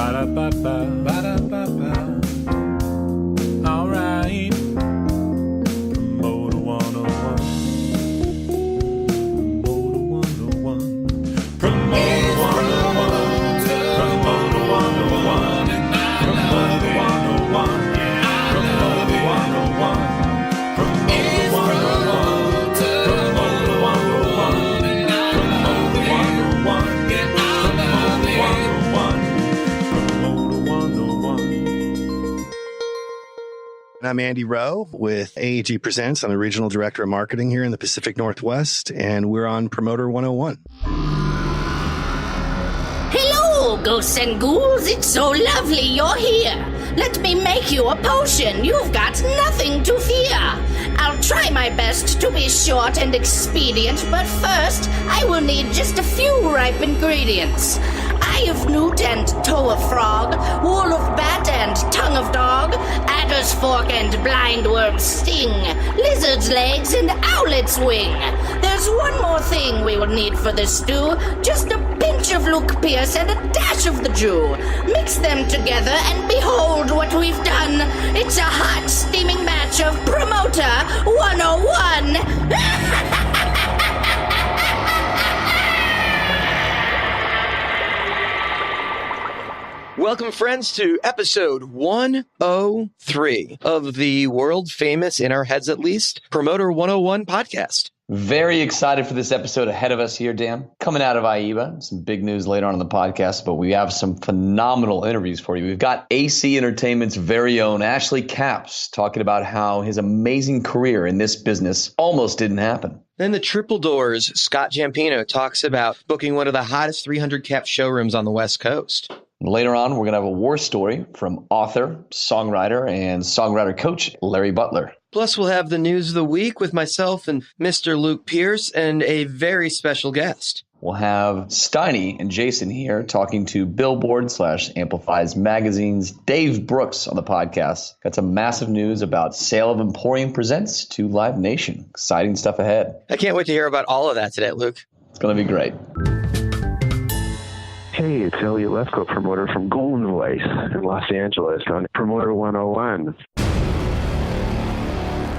Ba-da-ba-ba, ba-da-ba-ba. All right. Promoter 101. Promoter 101. Promoter 101. Promoter 101. Promoter 101. Promoter 101. Promoter 101. Promoter 101. Promoter 101. I'm Andy Rowe with AEG Presents. I'm the Regional Director of Marketing here in the Pacific Northwest, and we're on Promoter 101. Hello, ghosts and ghouls. It's so lovely you're here. Let me make you a potion. You've got nothing to fear. I'll try my best to be short and expedient, but first, I will need just a few ripe ingredients. Eye of newt and toe of frog, wool of bat and tongue of dog, adder's fork and blindworm's sting, lizard's legs and owlet's wing. There's one more thing we will need for this stew, just a pinch of Luke Pierce and a dash of the Jew. Mix them together and behold what we've done. It's a hot, steaming match of Promoter 101. Welcome, friends, to episode 103 of the world-famous, in our heads at least, Promoter 101 podcast. Very excited for this episode ahead of us here, Dan. Coming out of AIBA, some big news later on in the podcast, but we have some phenomenal interviews for you. We've got AC Entertainment's very own Ashley Capps talking about how his amazing career in this business almost didn't happen. Then the Triple Doors Scott Giampino talks about booking one of the hottest 300-cap showrooms on the West Coast. Later on, we're going to have a war story from author, songwriter, and songwriter coach Larry Butler. Plus, we'll have the news of the week with myself and Mr. Luke Pierce and a very special guest. We'll have Steiny and Jason here talking to Billboard / Amplify's magazine's Dave Brooks on the podcast. Got some massive news about sale of Emporium Presents to Live Nation. Exciting stuff ahead. I can't wait to hear about all of that today, Luke. It's going to be great. Hey, it's Elliot Lefko, promoter from Golden Voice in Los Angeles on Promoter 101.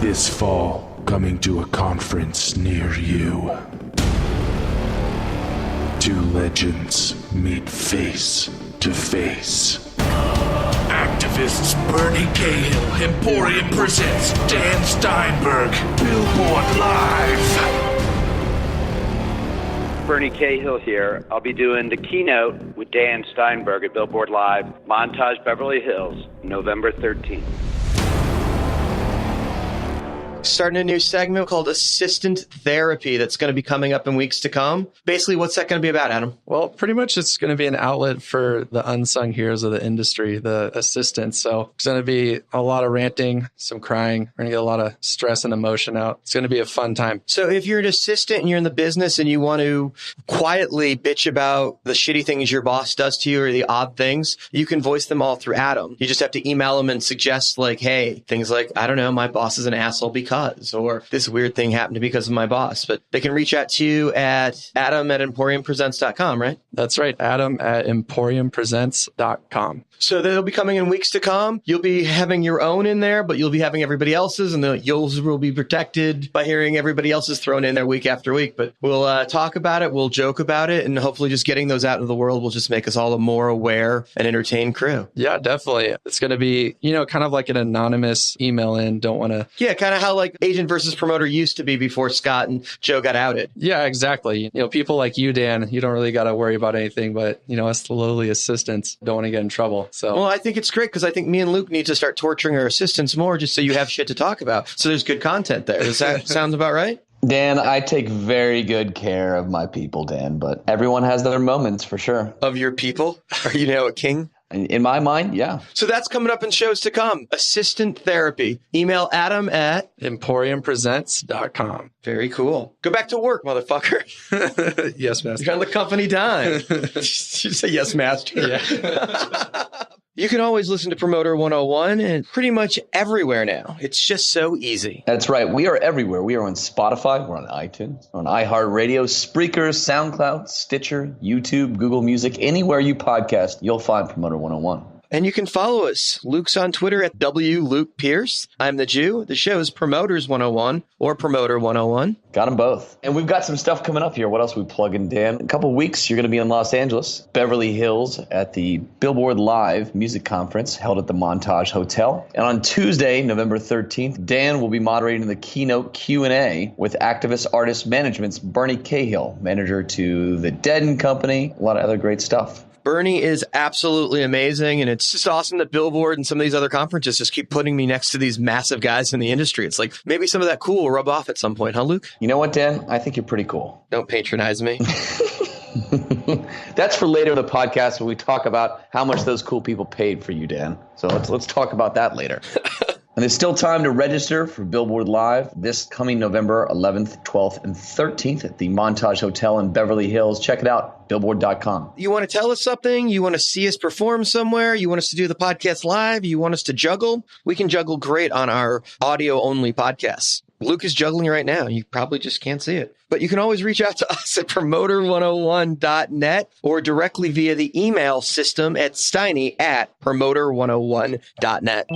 This fall, coming to a conference near you. Two legends meet face to face. Activists Bernie Cahill, Emporium presents Dan Steinberg, Billboard Live. Bernie Cahill here. I'll be doing the keynote with Dan Steinberg at Billboard Live, Montage, Beverly Hills, November 13th. Starting a new segment called Assistant Therapy that's going to be coming up in weeks to come. Basically, what's that going to be about, Adam? Well, pretty much it's going to be an outlet for the unsung heroes of the industry, the assistants. So it's going to be a lot of ranting, some crying. We're going to get a lot of stress and emotion out. It's going to be a fun time. So if you're an assistant and you're in the business and you want to quietly bitch about the shitty things your boss does to you or the odd things, you can voice them all through Adam. You just have to email him and suggest like, hey, things like, I don't know, my boss is an asshole because, or this weird thing happened to me because of my boss. But they can reach out to you at adam@emporiumpresents.com, right? That's right. Adam@emporiumpresents.com. So they'll be coming in weeks to come. You'll be having your own in there, but you'll be having everybody else's, and yours will be protected by hearing everybody else's thrown in there week after week. But we'll talk about it, we'll joke about it, and hopefully just getting those out into the world will just make us all a more aware and entertained crew. Yeah, definitely. It's going to be, kind of like an anonymous email in. Don't want to... Yeah, kind of how like agent versus promoter used to be before Scott and Joe got outed. Yeah, exactly. People like you, Dan, you don't really got to worry about anything, but, us the lowly assistants don't want to get in trouble. So, well, I think it's great because I think me and Luke need to start torturing our assistants more just so you have shit to talk about. So there's good content there. Does that sound about right? Dan, I take very good care of my people, Dan, but everyone has their moments for sure. Of your people? Are you now a king? In my mind, yeah. So that's coming up in shows to come. Assistant Therapy. Email Adam at emporiumpresents.com. Very cool. Go back to work, motherfucker. Yes, master. You're on the company dime. Did you say yes, master? Yeah. You can always listen to Promoter 101 and pretty much everywhere now. It's just so easy. That's right. We are everywhere. We are on Spotify. We're on iTunes. We're on iHeartRadio, Spreaker, SoundCloud, Stitcher, YouTube, Google Music. Anywhere you podcast, you'll find Promoter 101. And you can follow us. Luke's on Twitter at WLukePierce. I'm the Jew. The show is Promoters 101 or Promoter 101. Got them both. And we've got some stuff coming up here. What else are we plugging, Dan? In a couple of weeks, you're going to be in Los Angeles, Beverly Hills at the Billboard Live Music Conference held at the Montage Hotel. And on Tuesday, November 13th, Dan will be moderating the keynote Q&A with Activist Artist Management's Bernie Cahill, manager to The Dead & Company, a lot of other great stuff. Bernie is absolutely amazing, and it's just awesome that Billboard and some of these other conferences just keep putting me next to these massive guys in the industry. It's like maybe some of that cool will rub off at some point, huh, Luke? You know what, Dan? I think you're pretty cool. Don't patronize me. That's for later in the podcast when we talk about how much those cool people paid for you, Dan. So let's talk about that later. And there's still time to register for Billboard Live this coming November 11th, 12th, and 13th at the Montage Hotel in Beverly Hills. Check it out, billboard.com. You want to tell us something? You want to see us perform somewhere? You want us to do the podcast live? You want us to juggle? We can juggle great on our audio-only podcasts. Luke is juggling right now. You probably just can't see it. But you can always reach out to us at promoter101.net or directly via the email system at steiny@promoter101.net.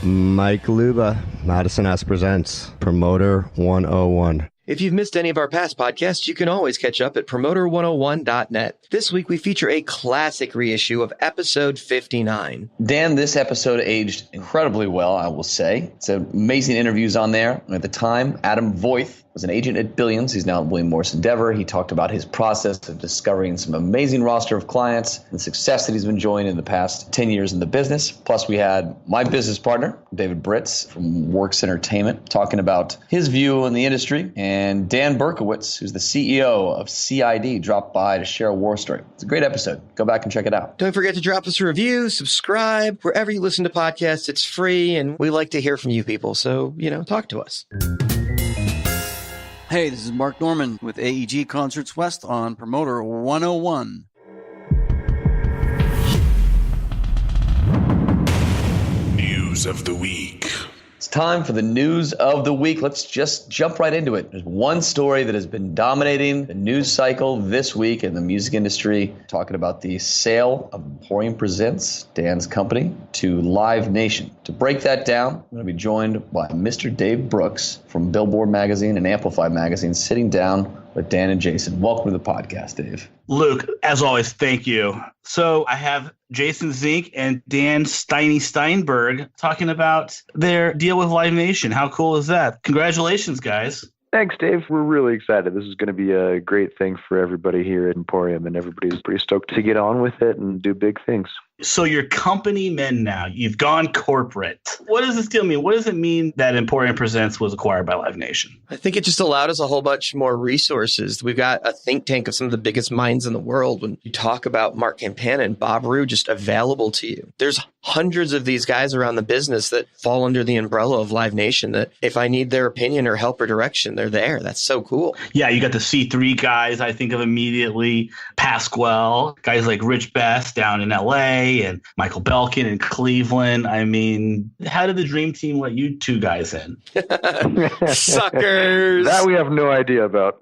Mike Luba, Madison S. presents Promoter 101. If you've missed any of our past podcasts, you can always catch up at promoter101.net. This week, we feature a classic reissue of episode 59. Dan, this episode aged incredibly well, I will say. It's amazing interviews on there. At the time, Adam Voith was an agent at Billions. He's now at William Morris Endeavor. He talked about his process of discovering some amazing roster of clients and the success that he's been enjoying in the past 10 years in the business. Plus, we had my business partner, David Britz from Works Entertainment, talking about his view in the industry. And Dan Berkowitz, who's the CEO of CID, dropped by to share a war story. It's a great episode. Go back and check it out. Don't forget to drop us a review, subscribe. Wherever you listen to podcasts, it's free, and we like to hear from you people. So, talk to us. Hey, this is Mark Norman with AEG Concerts West on Promoter 101. News of the week. It's time for the news of the week. Let's just jump right into it. There's one story that has been dominating the news cycle this week in the music industry, talking about the sale of Emporium Presents, Dan's company, to Live Nation. To break that down, I'm going to be joined by Mr. Dave Brooks from Billboard Magazine and Amplify Magazine, sitting down with Dan and Jason. Welcome to the podcast, Dave. Luke, as always, thank you. So I have Jason Zink and Dan Steinberg talking about their deal with Live Nation. How cool is that? Congratulations, guys. Thanks, Dave. We're really excited. This is going to be a great thing for everybody here at Emporium, and everybody's pretty stoked to get on with it and do big things. So you're company men now. You've gone corporate. What does this deal mean? What does it mean that Emporium Presents was acquired by Live Nation? I think it just allowed us a whole bunch more resources. We've got a think tank of some of the biggest minds in the world. When you talk about Mark Campana and Bob Rue just available to you, there's hundreds of these guys around the business that fall under the umbrella of Live Nation that if I need their opinion or help or direction, they're there. That's so cool. Yeah, you got the C3 guys I think of immediately. Pasquale, guys like Rich Best down in LA, and Michael Belkin in Cleveland. I mean, how did the dream team let you two guys in? Suckers! That we have no idea about.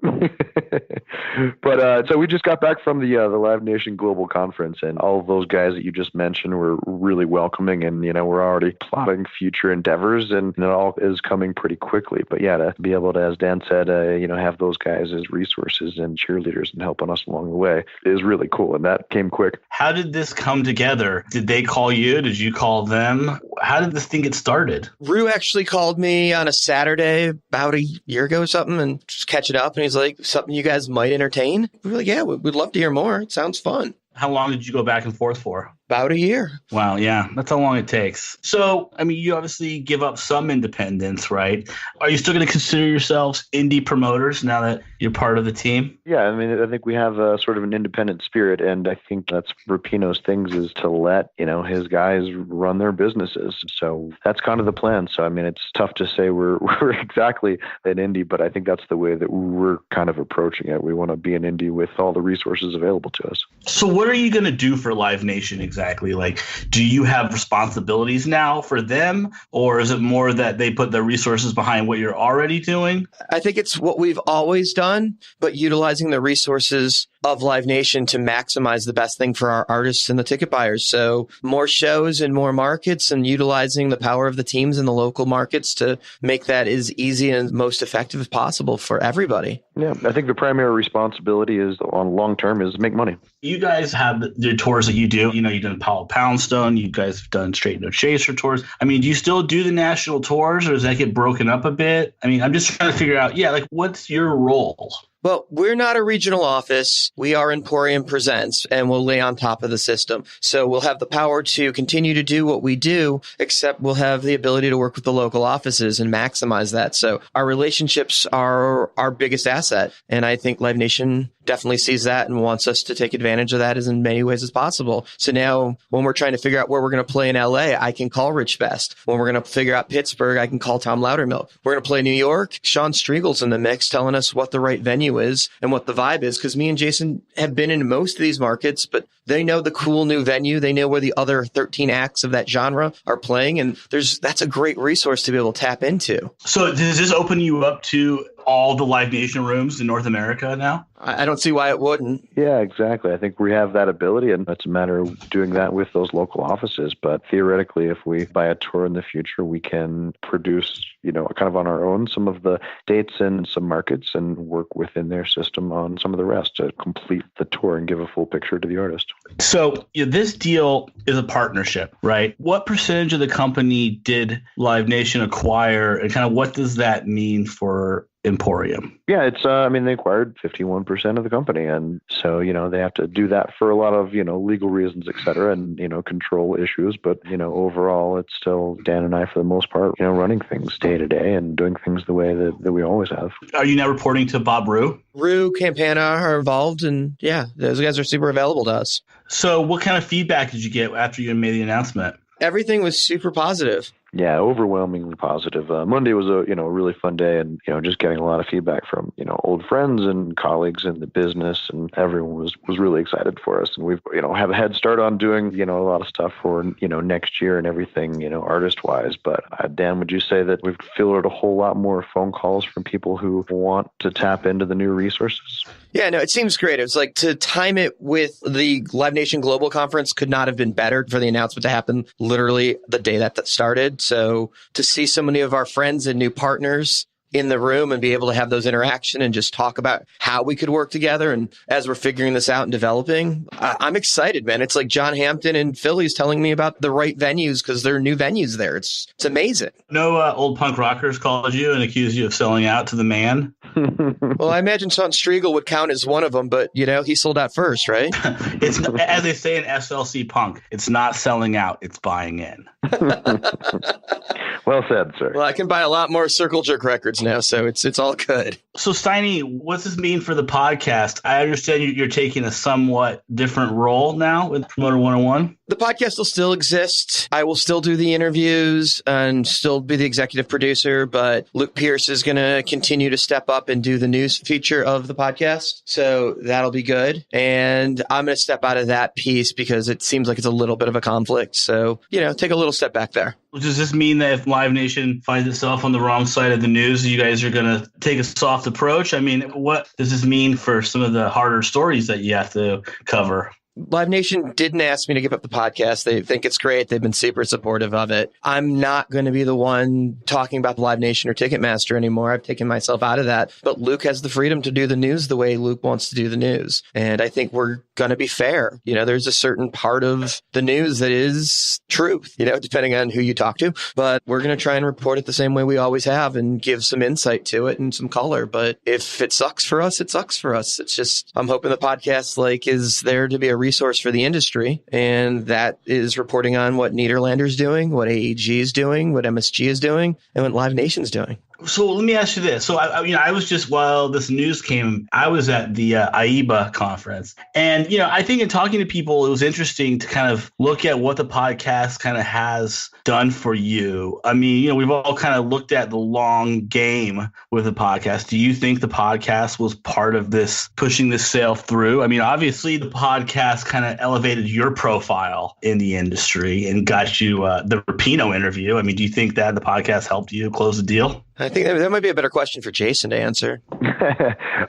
But so we just got back from the Live Nation Global Conference, and all of those guys that you just mentioned were really welcoming, and we're already plotting future endeavors, and it all is coming pretty quickly. But yeah, to be able to, as Dan said, have those guys as resources and cheerleaders and helping us along the way is really cool, and that came quick. How did this come together? Did they call you? Did you call them? How did this thing get started? Rue actually called me on a Saturday about a year ago or something and just catching up. And he's like, something you guys might entertain? We're like, yeah, we'd love to hear more. It sounds fun. How long did you go back and forth for? About a year. Wow, yeah, that's how long it takes. So, I mean, you obviously give up some independence, right? Are you still going to consider yourselves indie promoters now that you're part of the team? Yeah, I mean, I think we have a sort of an independent spirit, and I think that's Rapinoe's things is to let, his guys run their businesses. So that's kind of the plan. So, I mean, it's tough to say we're exactly an indie, but I think that's the way that we're kind of approaching it. We want to be an indie with all the resources available to us. So what are you going to do for Live Nation exactly? exactly? Like, do you have responsibilities now for them, or is it more that they put the resources behind what you're already doing? I think it's what we've always done, but utilizing the resources of Live Nation to maximize the best thing for our artists and the ticket buyers. So more shows and more markets, and utilizing the power of the teams in the local markets to make that as easy and most effective as possible for everybody. Yeah, I think the primary responsibility is on long term is make money. You guys have the tours that you do. You know, you've done Apollo Poundstone. You guys have done Straight No Chaser tours. I mean, do you still do the national tours, or does that get broken up a bit? I mean, I'm just trying to figure out, like, what's your role? Well, we're not a regional office. We are Emporium Presents, and we'll lay on top of the system. So we'll have the power to continue to do what we do, except we'll have the ability to work with the local offices and maximize that. So our relationships are our biggest asset. And I think Live Nation definitely sees that and wants us to take advantage of that as in many ways as possible. So now when we're trying to figure out where we're going to play in LA, I can call Rich Best. When we're going to figure out Pittsburgh, I can call Tom Loudermilk. We're going to play New York. Sean Striegel's in the mix telling us what the right venue is and what the vibe is. Cause me and Jason have been in most of these markets, but they know the cool new venue. They know where the other 13 acts of that genre are playing. And that's a great resource to be able to tap into. So does this open you up to all the Live Nation rooms in North America now? I don't see why it wouldn't. Yeah, exactly. I think we have that ability, and it's a matter of doing that with those local offices. But theoretically, if we buy a tour in the future, we can produce, kind of on our own, some of the dates in some markets and work within their system on some of the rest to complete the tour and give a full picture to the artist. So this deal is a partnership, right? What percentage of the company did Live Nation acquire, and kind of what does that mean for Emporium? Yeah, it's, they acquired 51% of the company. And so, they have to do that for a lot of, legal reasons, et cetera, and, control issues. But, overall, it's still Dan and I, for the most part, running things day to day and doing things the way that we always have. Are you now reporting to Bob Rue? Rue, Campana are involved, and those guys are super available to us. So what kind of feedback did you get after you made the announcement? Everything was super positive. Yeah, overwhelmingly positive. Monday was a really fun day, and just getting a lot of feedback from old friends and colleagues in the business, and everyone was really excited for us. And we've have a head start on doing a lot of stuff for next year and everything artist wise. But Dan, would you say that we've fielded a whole lot more phone calls from people who want to tap into the new resources? Yeah, no, it seems great. It's like to time it with the Live Nation Global Conference could not have been better for the announcement to happen literally the day that started. So to see so many of our friends and new partners in the room and be able to have those interaction and just talk about how we could work together. And as we're figuring this out and developing, I'm excited, man. It's like John Hampton and Philly's telling me about the right venues because there are new venues there. It's amazing. No old punk rockers called you and accused you of selling out to the man? Well, I imagine Sean Striegel would count as one of them, but he sold out first, right? It's as they say in SLC Punk, it's not selling out, it's buying in. Well said, sir. Well, I can buy a lot more Circle Jerk records now, so it's all good. So, Steiny, what's this mean for the podcast? I understand you're taking a somewhat different role now with Promoter 101. The podcast will still exist. I will still do the interviews and still be the executive producer, but Luke Pierce is going to continue to step up and do the news feature of the podcast. So that'll be good. And I'm going to step out of that piece because it seems like it's a little bit of a conflict. So, take a little step back there. Does this mean that if Live Nation finds itself on the wrong side of the news, you guys are going to take a soft approach? I mean, what does this mean for some of the harder stories that you have to cover? Live Nation didn't ask me to give up the podcast. They think it's great. They've been super supportive of it. I'm not going to be the one talking about Live Nation or Ticketmaster anymore. I've taken myself out of that. But Luke has the freedom to do the news the way Luke wants to do the news. And I think we're going to be fair. There's a certain part of the news that is truth, depending on who you talk to. But we're going to try and report it the same way we always have and give some insight to it and some color. But if it sucks for us, it sucks for us. It's just, I'm hoping the podcast is there to be a resource for the industry, and that is reporting on what Nederlander's doing, what AEG is doing, what MSG is doing, and what Live Nation's doing. So let me ask you this. So I was just, while this news came, I was at the AIBA conference. And, I think in talking to people, it was interesting to kind of look at what the podcast kind of has done for you. I mean, we've all kind of looked at the long game with the podcast. Do you think the podcast was part of this, pushing this sale through? I mean, obviously the podcast kind of elevated your profile in the industry and got you the Rapino interview. I mean, do you think that the podcast helped you close the deal? I think that might be a better question for Jason to answer.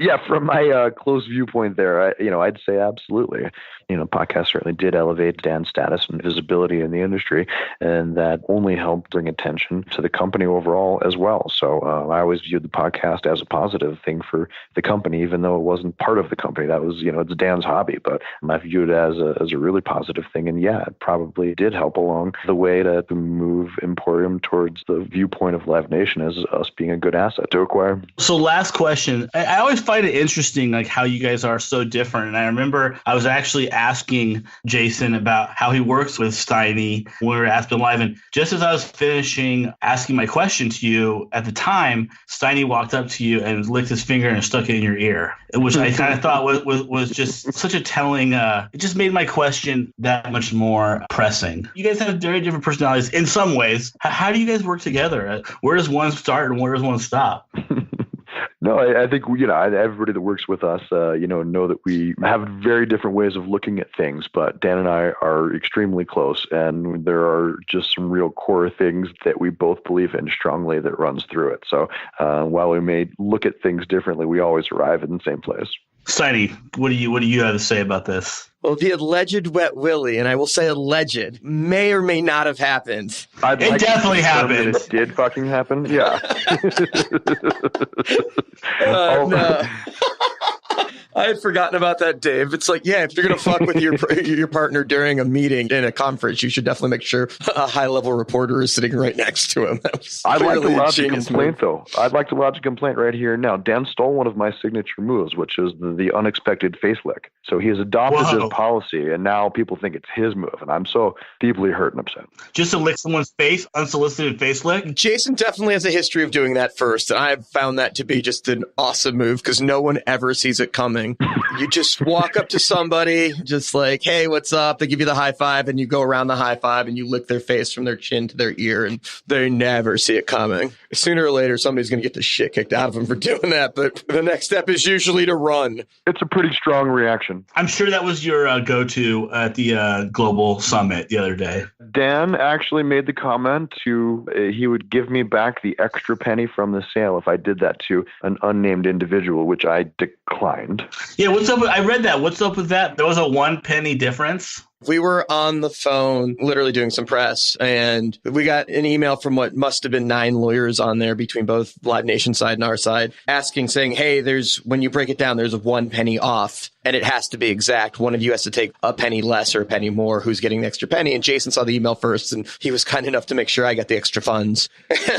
Yeah, from my close viewpoint there, I'd say absolutely. Podcast certainly did elevate Dan's status and visibility in the industry, and that only helped bring attention to the company overall as well. So I always viewed the podcast as a positive thing for the company, even though it wasn't part of the company. That was, it's Dan's hobby, but I viewed it as a really positive thing. And yeah, it probably did help along the way to move Emporium towards the viewpoint of Live Nation as us being a good asset to acquire. So last question. I always find it interesting, like how you guys are so different. And I remember I was actually asking Jason about how he works with Steiny when we were at Aspen Live. And just as I was finishing asking my question to you at the time, Steiny walked up to you and licked his finger and stuck it in your ear, which I kind of thought was just such a telling, it just made my question that much more pressing. You guys have very different personalities in some ways. How do you guys work together? Where does one start and where does one stop? No, I think, everybody that works with us, know that we have very different ways of looking at things, but Dan and I are extremely close, and there are just some real core things that we both believe in strongly that runs through it. So while we may look at things differently, we always arrive in the same place. Steiny, what do you have to say about this? Well, the alleged wet willy, and I will say alleged, may or may not have happened. It definitely happened. It did fucking happen. Yeah. No. I had forgotten about that, Dave. It's like, yeah, if you're going to fuck with your partner during a meeting in a conference, you should definitely make sure a high-level reporter is sitting right next to him. I'd like to lodge a complaint, though. I'd like to lodge a complaint right here now. Dan stole one of my signature moves, which is the unexpected face lick. So he has adopted this policy, and now people think it's his move, and I'm so deeply hurt and upset. Just to lick someone's face, unsolicited face lick? Jason definitely has a history of doing that first, and I've found that to be just an awesome move because no one ever sees it coming. You just walk up to somebody, just like, hey, what's up? They give you the high five, and you go around the high five, and you lick their face from their chin to their ear, and they never see it coming. Sooner or later, somebody's going to get the shit kicked out of them for doing that, but the next step is usually to run. It's a pretty strong reaction. I'm sure that was your go-to at the Global Summit the other day. Dan actually made the comment he would give me back the extra penny from the sale if I did that to an unnamed individual, which I declined. Yeah, what's up? I read that. What's up with that? There was a 1 penny difference. We were on the phone literally doing some press, and we got an email from what must have been 9 lawyers on there between both Live Nation side and our side saying, hey, when you break it down, there's a 1 penny off. And it has to be exact. One of you has to take a penny less or a penny more. Who's getting the extra penny? And Jason saw the email first, and he was kind enough to make sure I got the extra funds.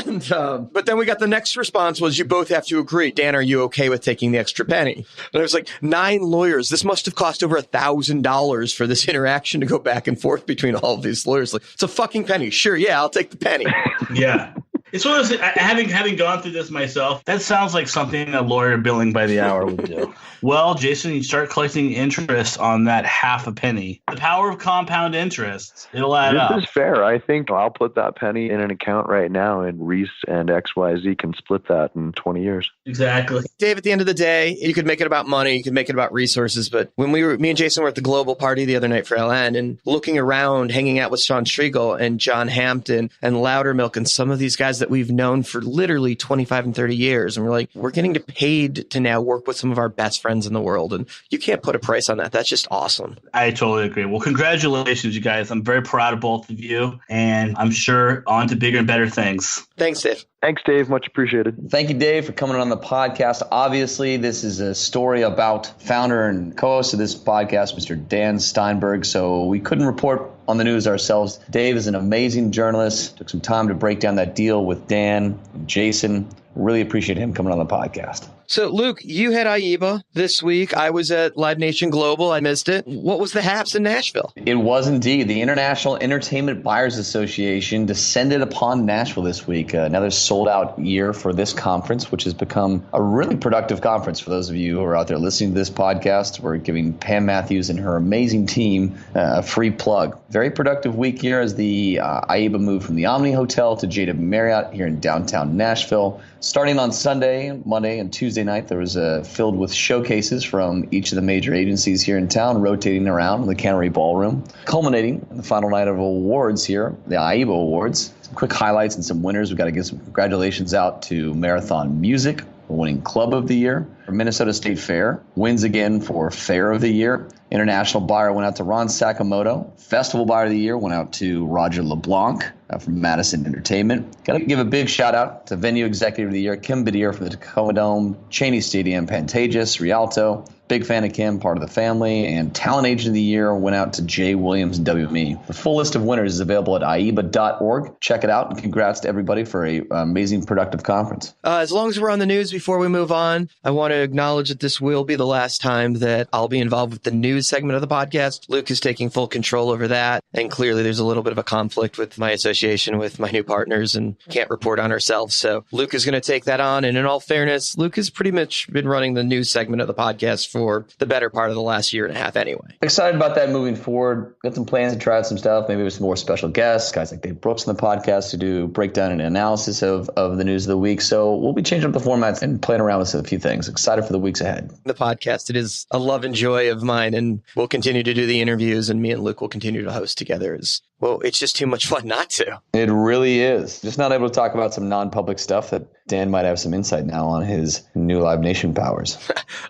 And but then we got the next response was, you both have to agree. Dan, are you okay with taking the extra penny? And I was like, 9 lawyers. This must have cost over $1,000 for this interaction to go back and forth between all of these lawyers. Like, it's a fucking penny. Sure, yeah, I'll take the penny. Yeah. It's one of those, having gone through this myself, that sounds like something a lawyer billing by the hour would do. Well, Jason, you start collecting interest on that half a penny. The power of compound interest. It'll add up. This is fair. I think I'll put that penny in an account right now, and Reese and XYZ can split that in 20 years. Exactly. Dave, at the end of the day, you could make it about money. You could make it about resources. But when me and Jason were at the global party the other night for LN and looking around, hanging out with Sean Striegel and John Hampton and Loudermilk and some of these guys that we've known for literally 25 and 30 years. And we're like, we're getting paid to now work with some of our best friends in the world. And you can't put a price on that. That's just awesome. I totally agree. Well, congratulations, you guys. I'm very proud of both of you. And I'm sure on to bigger and better things. Thanks, Dave. Thanks, Dave. Much appreciated. Thank you, Dave, for coming on the podcast. Obviously, this is a story about founder and co-host of this podcast, Mr. Dan Steinberg. So we couldn't report on the news ourselves. Dave is an amazing journalist. Took some time to break down that deal with Dan and Jason. Really appreciate him coming on the podcast. So, Luke, you had AIBA this week. I was at Live Nation Global. I missed it. What was the haps in Nashville? It was indeed. The International Entertainment Buyers Association descended upon Nashville this week. Another sold-out year for this conference, which has become a really productive conference. For those of you who are out there listening to this podcast, we're giving Pam Matthews and her amazing team a free plug. Very productive week here as the AIBA moved from the Omni Hotel to JW Marriott here in downtown Nashville. Starting on Sunday, Monday, and Tuesday night, there was filled with showcases from each of the major agencies here in town, rotating around the Cannery Ballroom, culminating in the final night of awards here, the AIBA Awards. Some quick highlights and some winners. We've got to give some congratulations out to Marathon Music for winning Club of the Year. Minnesota State Fair wins again for Fair of the Year. International Buyer went out to Ron Sakamoto. Festival Buyer of the Year went out to Roger LeBlanc from Madison Entertainment. Got to give a big shout out to Venue Executive of the Year, Kim Badir for the Tacoma Dome, Cheney Stadium, Pantages, Rialto. Big fan of Kim, part of the family. And Talent Agent of the Year went out to Jay Williams and WME. The full list of winners is available at aiba.org. Check it out, and congrats to everybody for a amazing, productive conference. As long as we're on the news, before we move on, I want to acknowledge that this will be the last time that I'll be involved with the news segment of the podcast. Luke is taking full control over that, and clearly there's a little bit of a conflict with my association with my new partners and can't report on ourselves. So Luke is going to take that on, and in all fairness, Luke has pretty much been running the news segment of the podcast for the better part of the last year and a half anyway. Excited about that moving forward. Got some plans to try out some stuff, maybe with some more special guests, guys like Dave Brooks on the podcast to do breakdown and analysis of the news of the week. So we'll be changing up the formats and playing around with a few things. Excited for the weeks ahead. The podcast, it is a love and joy of mine, and we'll continue to do the interviews, and me and Luke will continue to host together. Well, it's just too much fun not to. It really is. Just not able to talk about some non-public stuff that Dan might have some insight now on his new Live Nation powers.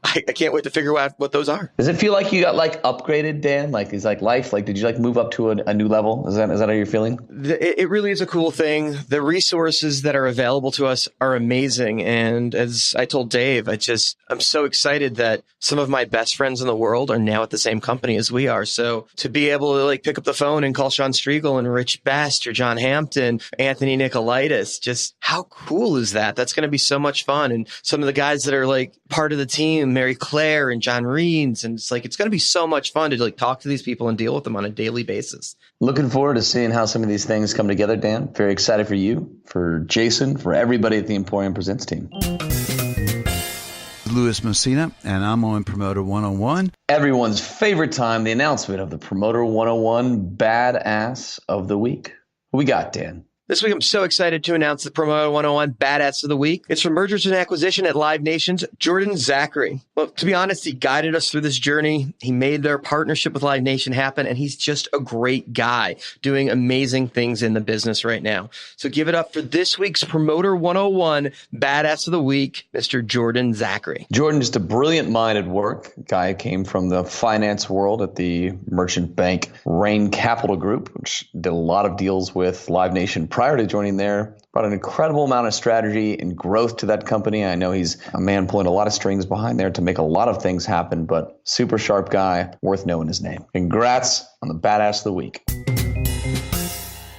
I can't wait to figure out what those are. Does it feel like you got upgraded, Dan? Is life, did you move up to a new level? Is that how you're feeling? It really is a cool thing. The resources that are available to us are amazing. And as I told Dave, I'm so excited that some of my best friends in the world are now at the same company as we are. So to be able to pick up the phone and call Sean Striegel and Rich Best or John Hampton, Anthony Nicolaitis, just how cool is that? That's going to be so much fun. And some of the guys that are part of the team, Mary Claire and John Reeds, and it's going to be so much fun to talk to these people and deal with them on a daily basis. Looking forward to seeing how some of these things come together, Dan. Very excited for you, for Jason, for everybody at the Emporium Presents team. Louis Messina, and I'm on Promoter 101. Everyone's favorite time, the announcement of the Promoter 101 Badass of the Week. Who we got, Dan? This week, I'm so excited to announce the Promoter 101 Badass of the Week. It's from Mergers and Acquisition at Live Nation's Jordan Zachary. Well, to be honest, he guided us through this journey. He made their partnership with Live Nation happen, and he's just a great guy doing amazing things in the business right now. So give it up for this week's Promoter 101 Badass of the Week, Mr. Jordan Zachary. Jordan, just a brilliant mind at work. Guy came from the finance world at the merchant bank Rain Capital Group, which did a lot of deals with Live Nation prior to joining there. Brought an incredible amount of strategy and growth to that company. I know he's a man pulling a lot of strings behind there to make a lot of things happen, but super sharp guy, worth knowing his name. Congrats on the Badass of the Week.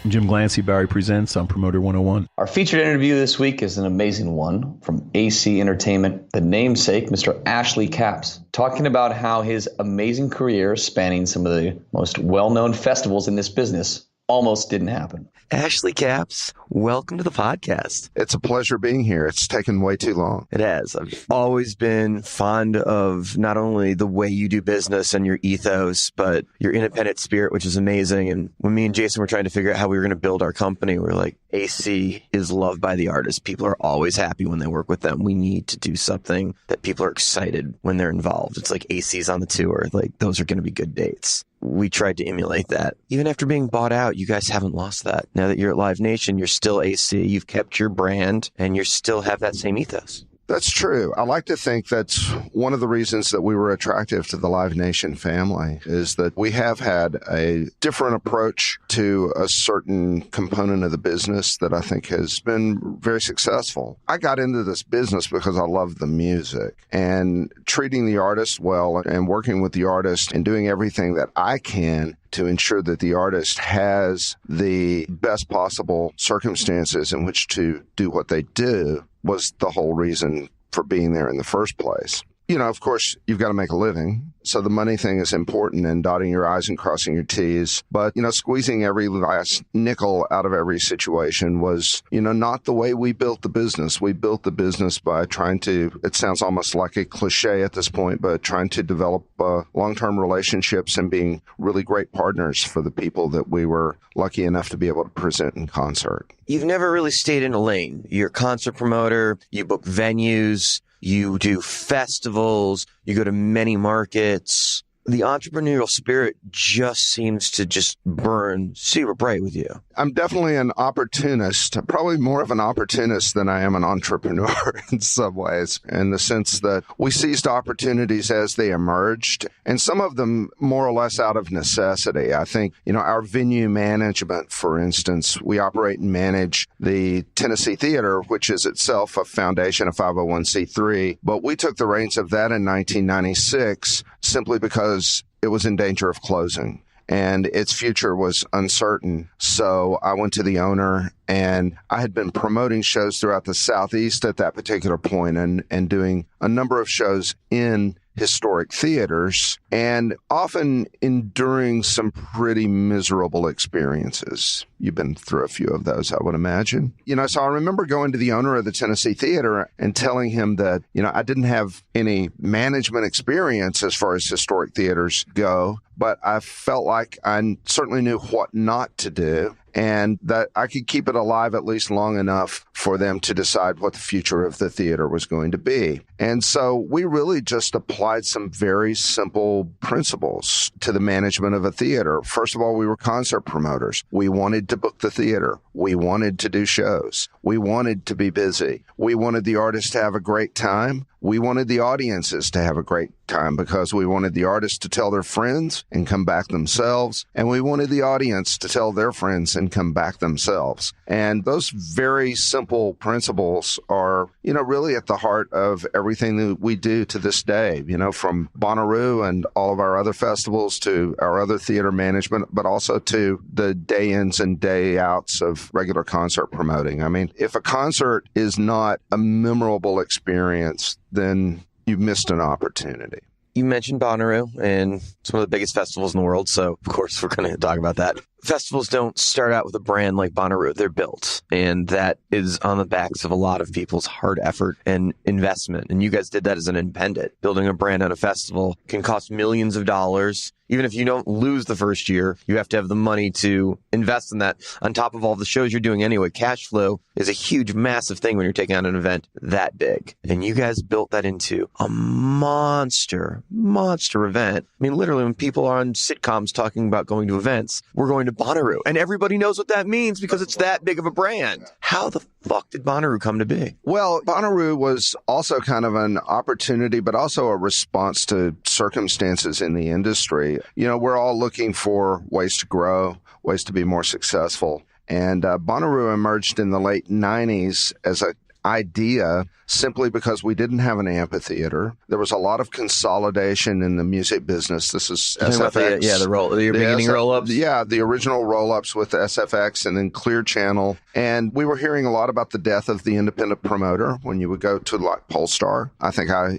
Jim Glancy, Barry Presents on Promoter 101. Our featured interview this week is an amazing one from AC Entertainment, the namesake, Mr. Ashley Capps, talking about how his amazing career spanning some of the most well-known festivals in this business almost didn't happen. Ashley Capps, welcome to the podcast. It's a pleasure being here. It's taken way too long. It has. I've always been fond of not only the way you do business and your ethos, but your independent spirit, which is amazing. And when me and Jason were trying to figure out how we were going to build our company, we're like, AC is loved by the artists. People are always happy when they work with them. We need to do something that people are excited when they're involved. It's like AC's on the tour. Those are going to be good dates. We tried to emulate that. Even after being bought out, you guys haven't lost that. Now that you're at Live Nation, you're still AC. You've kept your brand, and you still have that same ethos. That's true. I like to think that's one of the reasons that we were attractive to the Live Nation family is that we have had a different approach to a certain component of the business that I think has been very successful. I got into this business because I love the music and treating the artist well and working with the artist and doing everything that I can to ensure that the artist has the best possible circumstances in which to do what they do was the whole reason for being there in the first place. You know, of course, you've got to make a living. So the money thing is important, and dotting your I's and crossing your T's. But, you know, squeezing every last nickel out of every situation was, you know, not the way we built the business. We built the business by trying to, it sounds almost like a cliche at this point, but trying to develop long-term relationships and being really great partners for the people that we were lucky enough to be able to present in concert. You've never really stayed in a lane. You're a concert promoter. You book venues. You do festivals, you go to many markets. The entrepreneurial spirit just seems to just burn super bright with you. I'm definitely an opportunist, probably more of an opportunist than I am an entrepreneur in some ways, in the sense that we seized opportunities as they emerged, and some of them more or less out of necessity. I think, you know, our venue management, for instance, we operate and manage the Tennessee Theater, which is itself a foundation, a 501c3, but we took the reins of that in 1996 simply because it was in danger of closing and its future was uncertain. So I went to the owner, and I had been promoting shows throughout the Southeast at that particular point and doing a number of shows in historic theaters, and often enduring some pretty miserable experiences. You've been through a few of those, I would imagine. You know, so I remember going to the owner of the Tennessee Theater and telling him that, you know, I didn't have any management experience as far as historic theaters go, but I felt like I certainly knew what not to do, and that I could keep it alive at least long enough for them to decide what the future of the theater was going to be. And so we really just applied some very simple principles to the management of a theater. First of all, we were concert promoters. We wanted to book the theater. We wanted to do shows. We wanted to be busy. We wanted the artists to have a great time. We wanted the audiences to have a great time because we wanted the artists to tell their friends and come back themselves. And we wanted the audience to tell their friends and come back themselves. And those very simple principles are, you know, really at the heart of everything that we do to this day, you know, from Bonnaroo and all of our other festivals to our other theater management, but also to the day ins and day outs of regular concert promoting. I mean, if a concert is not a memorable experience, then you've missed an opportunity. You mentioned Bonnaroo, and it's one of the biggest festivals in the world, so of course we're going to talk about that. Festivals don't start out with a brand like Bonnaroo. They're built, and that is on the backs of a lot of people's hard effort and investment. And you guys did that as an independent. Building a brand on a festival can cost millions of dollars. Even if you don't lose the first year, you have to have the money to invest in that. On top of all the shows you're doing anyway, cash flow is a huge, massive thing when you're taking on an event that big. And you guys built that into a monster event. I mean, literally, when people are on sitcoms talking about going to events, we're going to Bonnaroo. And everybody knows what that means because it's that big of a brand. How the fuck did Bonnaroo come to be? Well, Bonnaroo was also kind of an opportunity, but also a response to circumstances in the industry. You know, we're all looking for ways to grow, ways to be more successful. And Bonnaroo emerged in the late 90s as an idea simply because we didn't have an amphitheater. There was a lot of consolidation in the music business. This is SFX. The beginning roll-ups. Yeah, the original roll-ups with SFX and then Clear Channel. And we were hearing a lot about the death of the independent promoter when you would go to like Polestar. I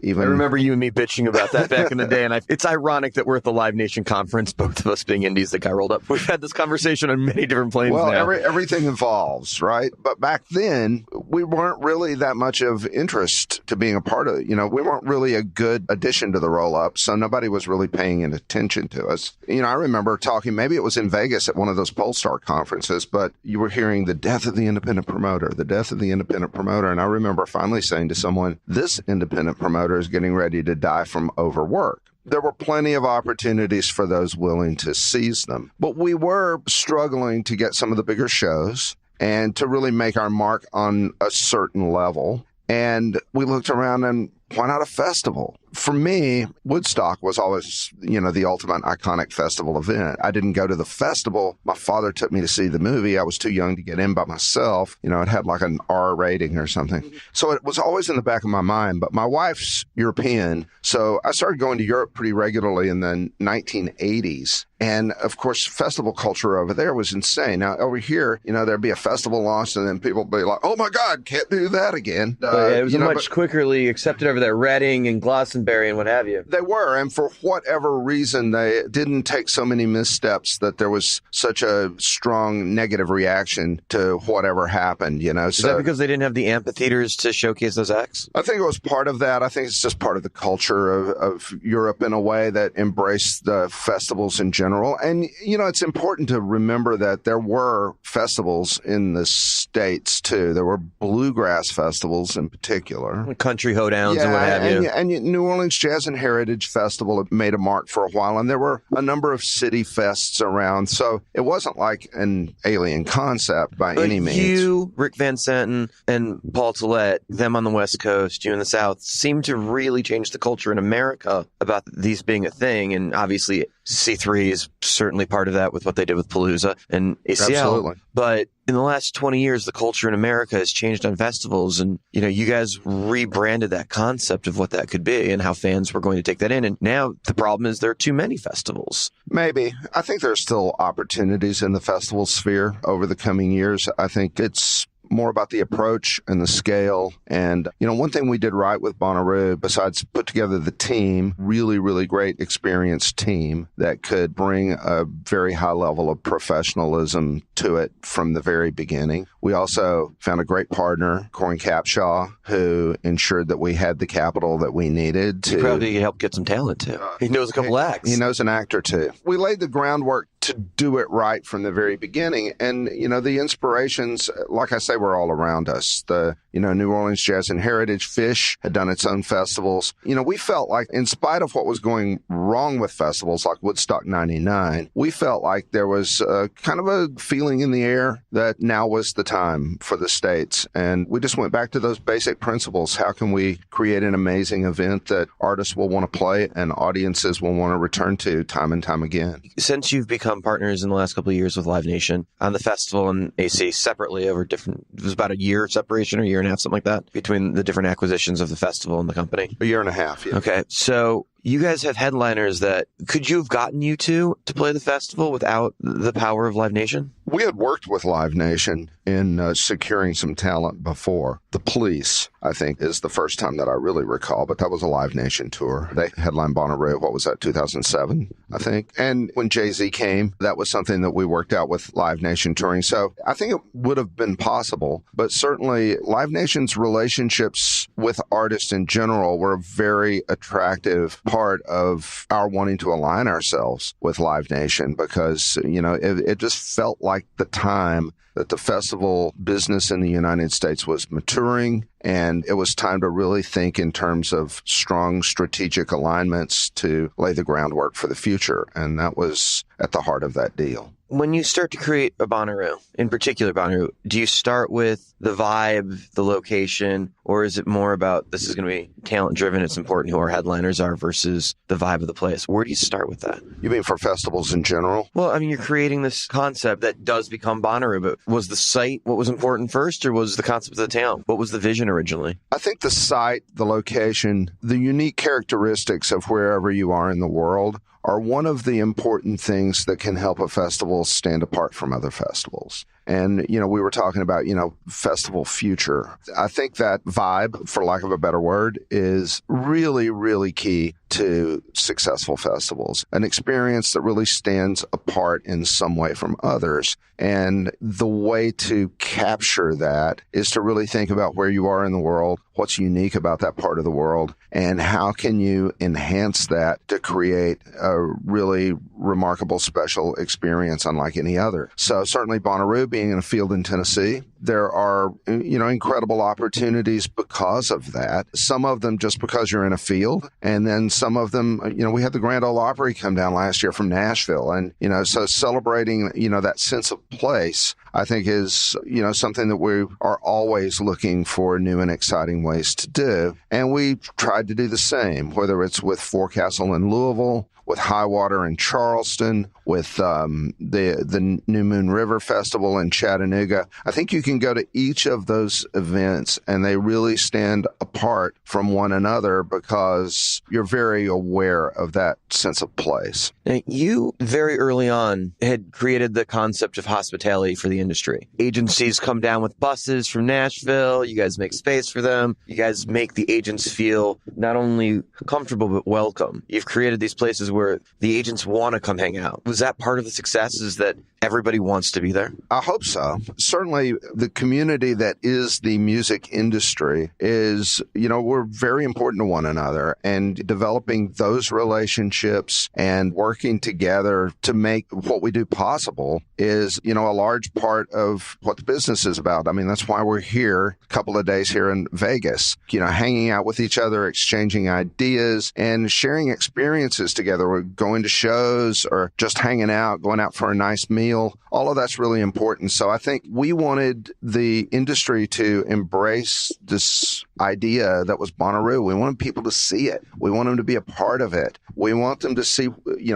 remember you and me bitching about that back in the day. And it's ironic that we're at the Live Nation conference, both of us being indies that got rolled up. We've had this conversation on many different planes now. Everything evolves, right? But back then, we weren't really that much of interest to being a part of it. You know, we weren't really a good addition to the roll-up, so nobody was really paying any attention to us. You know, I remember talking, maybe it was in Vegas at one of those Polestar conferences, but you were hearing the death of the independent promoter, and I remember finally saying to someone, this independent promoter is getting ready to die from overwork. There were plenty of opportunities for those willing to seize them, but we were struggling to get some of the bigger shows and to really make our mark on a certain level. And we looked around and why not a festival? For me, Woodstock was always, the ultimate iconic festival event. I didn't go to the festival. My father took me to see the movie. I was too young to get in by myself. It had like an R rating or something. So it was always in the back of my mind. But my wife's European, so I started going to Europe pretty regularly in the 1980s. And of course, festival culture over there was insane. Now, over here, there'd be a festival launched and then people would be like, oh my God, can't do that again. It was much quickly accepted over there, Reading and Glastonbury and what have you. They were. And for whatever reason, they didn't take so many missteps that there was such a strong negative reaction to whatever happened, Is that because they didn't have the amphitheaters to showcase those acts? I think it was part of that. I think it's just part of the culture of Europe in a way that embraced the festivals in general. And, it's important to remember that there were festivals in the States, too. There were bluegrass festivals in particular. Country hoedowns and what have you. And New Orleans Jazz and Heritage Festival made a mark for a while. And there were a number of city fests around. So it wasn't like an alien concept by any means. You, Rick Van Santen, and Paul Tillett, them on the West Coast, you in the South, seem to really change the culture in America about these being a thing. And obviously, C3 is certainly part of that with what they did with Palooza and ACL. Absolutely. But in the last 20 years, the culture in America has changed on festivals. And, you guys rebranded that concept of what that could be and how fans were going to take that in. And now the problem is there are too many festivals. Maybe. I think there's still opportunities in the festival sphere over the coming years. I think it's more about the approach and the scale. And, one thing we did right with Bonnaroo, besides put together the team, really, really great experienced team that could bring a very high level of professionalism to it from the very beginning. We also found a great partner, Corin Capshaw, who ensured that we had the capital that we needed to. He probably helped get some talent, too. He knows a couple acts. He knows an act or two. We laid the groundwork to do it right from the very beginning. And, the inspirations, like I say, were all around us. The, New Orleans Jazz and Heritage, Fish had done its own festivals. We felt like, in spite of what was going wrong with festivals like Woodstock 99, we felt like there was kind of a feeling in the air that now was the time for the States. And we just went back to those basic principles. How can we create an amazing event that artists will want to play and audiences will want to return to time and time again? Since you've become partners in the last couple of years with Live Nation on the festival and AC separately over different, it was about a year separation or a year and a half, something like that, between the different acquisitions of the festival and the company. A year and a half, yeah. Okay. So you guys have headliners that could you have gotten you to play the festival without the power of Live Nation? We had worked with Live Nation in securing some talent before. The Police, I think, is the first time that I really recall, but that was a Live Nation tour. They headlined Bonnaroo, what was that, 2007, I think? And when Jay-Z came, that was something that we worked out with Live Nation touring. So I think it would have been possible, but certainly Live Nation's relationships with artists in general were a very attractive part of our wanting to align ourselves with Live Nation because, it just felt like the time that the festival business in the United States was maturing, and it was time to really think in terms of strong strategic alignments to lay the groundwork for the future. And that was at the heart of that deal. When you start to create a Bonnaroo, in particular Bonnaroo, do you start with the vibe, the location, or is it more about this is going to be talent driven, it's important who our headliners are versus the vibe of the place? Where do you start with that? You mean for festivals in general? Well, I mean, you're creating this concept that does become Bonnaroo, but was the site what was important first, or was the concept of the town? What was the vision originally? I think the site, the location, the unique characteristics of wherever you are in the world are one of the important things that can help a festival stand apart from other festivals. And, we were talking about, festival future. I think that vibe, for lack of a better word, is really, really key to successful festivals. An experience that really stands apart in some way from others. And the way to capture that is to really think about where you are in the world, what's unique about that part of the world, and how can you enhance that to create a really remarkable, special experience unlike any other. So certainly Bonnaroo being in a field in Tennessee. There are, incredible opportunities because of that. Some of them just because you're in a field. And then some of them, we had the Grand Ole Opry come down last year from Nashville. And, so celebrating, that sense of place, I think is, something that we are always looking for new and exciting ways to do. And we tried to do the same, whether it's with Forecastle in Louisville, with Highwater in Charleston, with the New Moon River Festival in Chattanooga. I think you can go to each of those events and they really stand apart from one another because you're very aware of that sense of place. Now, you very early on had created the concept of hospitality for the industry. Agencies come down with buses from Nashville. You guys make space for them. You guys make the agents feel not only comfortable but welcome. You've created these places where the agents want to come hang out. Was that part of the success, is that everybody wants to be there? I hope so. Certainly the community that is the music industry is, we're very important to one another, and developing those relationships and working together to make what we do possible is, a large part of what the business is about. I mean, that's why we're here a couple of days here in Vegas, hanging out with each other, exchanging ideas and sharing experiences together. We're going to shows or just hanging out, going out for a nice meal. All of that's really important. So I think we wanted the industry to embrace this idea that was Bonnaroo. We wanted people to see it. We want them to be a part of it. We want them to see,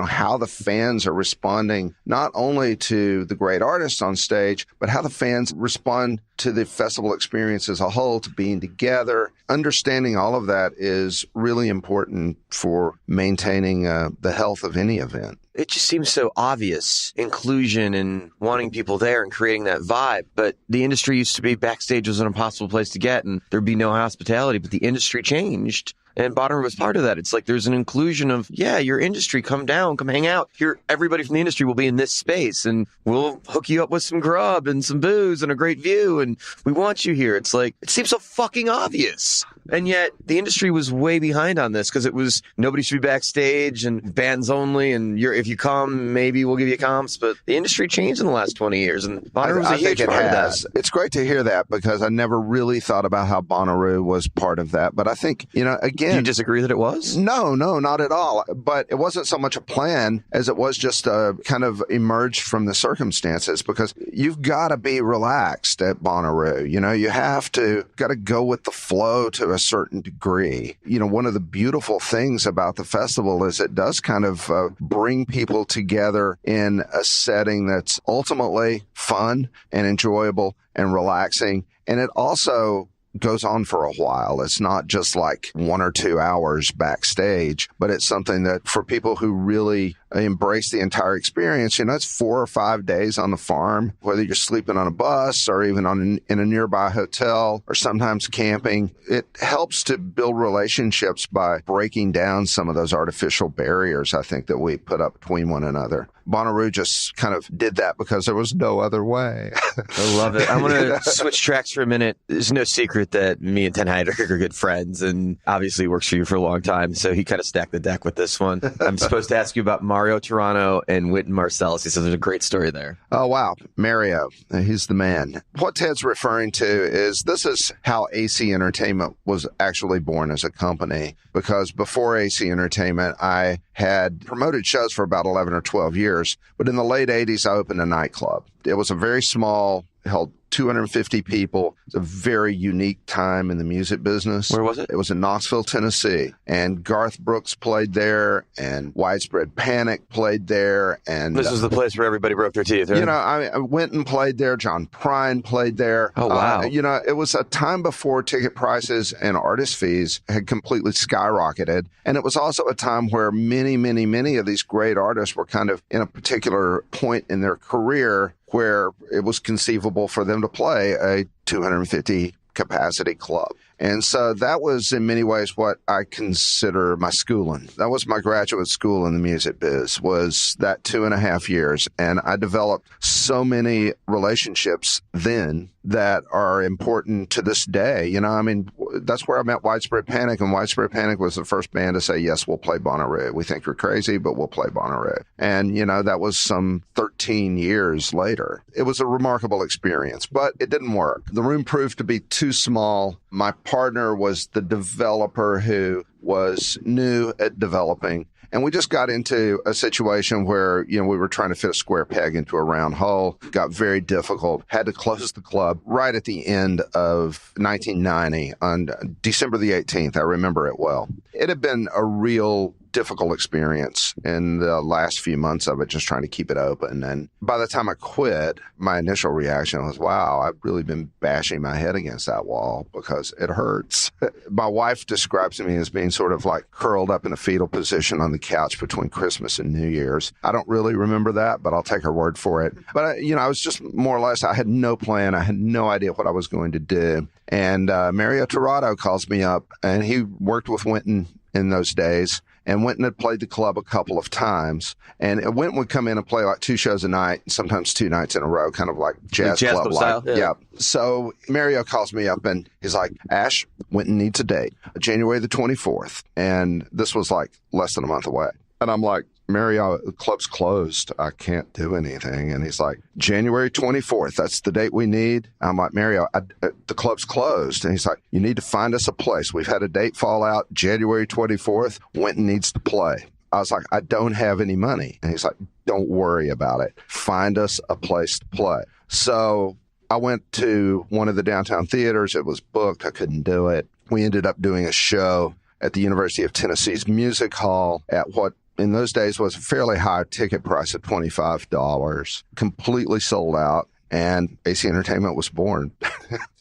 how the fans are responding, not only to the great artists on stage, but how the fans respond to the festival experience as a whole, to being together. Understanding all of that is really important for maintaining the health of any event. It just seems so obvious, inclusion and wanting people there and creating that vibe. But the industry used to be backstage was an impossible place to get and there'd be no hospitality, but the industry changed. And Bonnaroo was part of that. It's like there's an inclusion of, your industry, come down, come hang out. Here, everybody from the industry will be in this space and we'll hook you up with some grub and some booze and a great view. And we want you here. It's like, it seems so fucking obvious. And yet the industry was way behind on this because it was nobody should be backstage and bands only. And if you come, maybe we'll give you comps. But the industry changed in the last 20 years. And Bonnaroo was a huge part of that. It's great to hear that because I never really thought about how Bonnaroo was part of that. But I think, again. Do you disagree that it was? No, not at all. But it wasn't so much a plan as it was just kind of emerged from the circumstances because you've got to be relaxed at Bonnaroo. You have to got to go with the flow to a certain degree. One of the beautiful things about the festival is it does kind of bring people together in a setting that's ultimately fun and enjoyable and relaxing. And it also goes on for a while. It's not just like 1 or 2 hours backstage, but it's something that for people who really embrace the entire experience, it's 4 or 5 days on the farm, whether you're sleeping on a bus or even in a nearby hotel or sometimes camping. It helps to build relationships by breaking down some of those artificial barriers, I think, that we put up between one another. Bonnaroo just kind of did that because there was no other way. I love it. I'm going to switch tracks for a minute. There's no secret that me and Ten Heidrich are good friends, and obviously he works for you for a long time, so he kind of stacked the deck with this one. I'm supposed to ask you about Mario Toronto and Wynton Marsalis. He says there's a great story there. Oh, wow. Mario, he's the man. What Ted's referring to is this is how AC Entertainment was actually born as a company, because before AC Entertainment, I had promoted shows for about 11 or 12 years, but in the late 80s, I opened a nightclub. It was a very small, held 250 people. It's a very unique time in the music business. Where was it? It was in Knoxville, Tennessee. And Garth Brooks played there, and Widespread Panic played there. And this was the place where everybody broke their teeth, right? I went and played there. John Prine played there. Oh, wow. It was a time before ticket prices and artist fees had completely skyrocketed. And it was also a time where many, many, many of these great artists were kind of in a particular point in their career where it was conceivable for them to play a 250 capacity club. And so that was in many ways what I consider my schooling. That was my graduate school in the music biz, was that 2.5 years. And I developed so many relationships then that are important to this day. You know, I mean, that's where I met Widespread Panic, and Widespread Panic was the first band to say, yes, we'll play Bonnaroo. We think you're crazy, but we'll play Bonnaroo. And, you know, that was some 13 years later. It was a remarkable experience, but it didn't work. The room proved to be too small. My partner was the developer who was new at developing. And we just got into a situation where, you know, we were trying to fit a square peg into a round hole. Got very difficult. Had to close the club right at the end of 1990 on December the 18th. I remember it well. It had been a real difficult experience in the last few months of it, just trying to keep it open. And by the time I quit, my initial reaction was, wow, I've really been bashing my head against that wall because it hurts. My wife describes me as being sort of like curled up in a fetal position on the couch between Christmas and New Year's. I don't really remember that, but I'll take her word for it. But, you know, I was just more or less, I had no plan. I had no idea what I was going to do. And Mario Tirado calls me up, and he worked with Wynton in those days. And Wynton had played the club a couple of times. And Wynton would come in and play like 2 shows a night, sometimes 2 nights in a row, kind of like jazz club style. Yeah. So Mario calls me up and he's like, Ash, Wynton needs a date, January the 24th. And this was like less than a month away. And I'm like, Mario, the club's closed. I can't do anything. And he's like, January 24th, that's the date we need. I'm like, Mario, the club's closed. And he's like, you need to find us a place. We've had a date fall out, January 24th. Wynton needs to play. I was like, I don't have any money. And he's like, don't worry about it. Find us a place to play. So I went to one of the downtown theaters. It was booked. I couldn't do it. We ended up doing a show at the University of Tennessee's Music Hall at what in those days was a fairly high ticket price of $25, completely sold out, and AC Entertainment was born.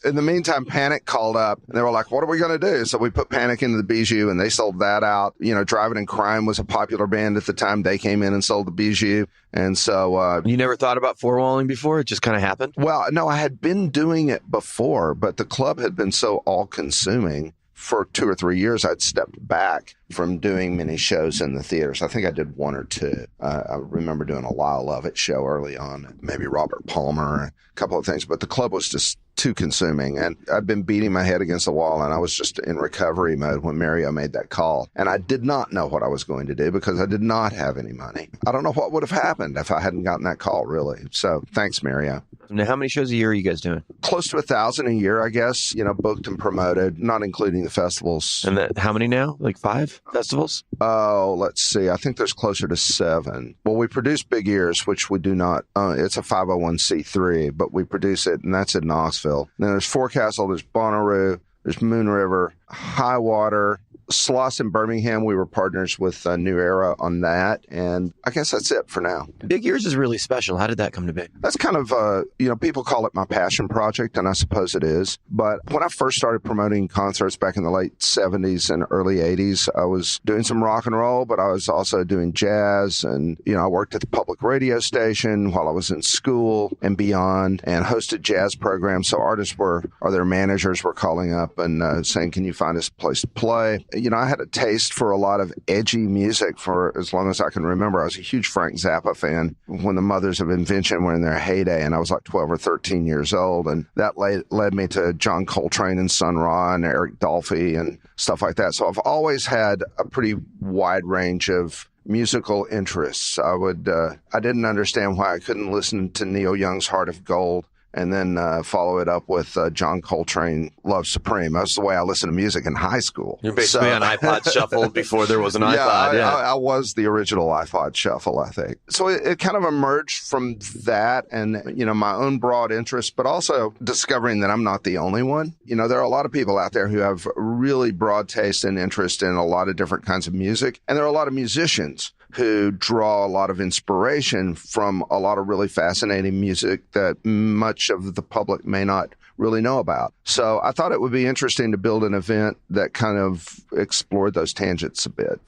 In the meantime, Panic called up, and they were like, what are we going to do? So we put Panic into the Bijou, and they sold that out. You know, Driving in Crime was a popular band at the time. They came in and sold the Bijou. And so... you never thought about four-walling before? It just kind of happened? Well, no, I had been doing it before, but the club had been so all-consuming. For 2 or 3 years, I'd stepped back from doing many shows in the theaters. I think I did 1 or 2. I remember doing a Lyle Lovett show early on, maybe Robert Palmer, a couple of things, but the club was just too consuming. And I'd been beating my head against the wall, and I was just in recovery mode when Mario made that call. And I did not know what I was going to do because I did not have any money. I don't know what would have happened if I hadn't gotten that call, really. So thanks, Mario. Now, how many shows a year are you guys doing? Close to 1,000 a year, I guess, you know, booked and promoted, not including the festivals. And how many now? Like 5 festivals? Oh, let's see. I think there's closer to 7. Well, we produce Big Ears, which we do not. It's a 501c3, but we produce it, and that's in Knoxville. Then there's Forecastle, there's Bonnaroo, there's Moon River, High Water, Sloss in Birmingham. We were partners with New Era on that. And I guess that's it for now. Big Ears is really special. How did that come to be? That's kind of, you know, people call it my passion project, and I suppose it is. But when I first started promoting concerts back in the late 70s and early 80s, I was doing some rock and roll, but I was also doing jazz. And, you know, I worked at the public radio station while I was in school and beyond and hosted jazz programs. So artists or their managers were calling up and saying, can you find us a place to play? You know, I had a taste for a lot of edgy music for as long as I can remember. I was a huge Frank Zappa fan when the Mothers of Invention were in their heyday, and I was like 12 or 13 years old. And that led me to John Coltrane and Sun Ra and Eric Dolphy and stuff like that. So I've always had a pretty wide range of musical interests. I didn't understand why I couldn't listen to Neil Young's Heart of Gold and then follow it up with John Coltrane, Love Supreme. That's the way I listened to music in high school. You're basically on iPod Shuffle before there was an iPod. Yeah, I was the original iPod Shuffle, I think. So it kind of emerged from that and, you know, my own broad interest, but also discovering that I'm not the only one. You know, there are a lot of people out there who have really broad taste and interest in a lot of different kinds of music. And there are a lot of musicians who draw a lot of inspiration from a lot of really fascinating music that much of the public may not really know about. So I thought it would be interesting to build an event that kind of explored those tangents a bit.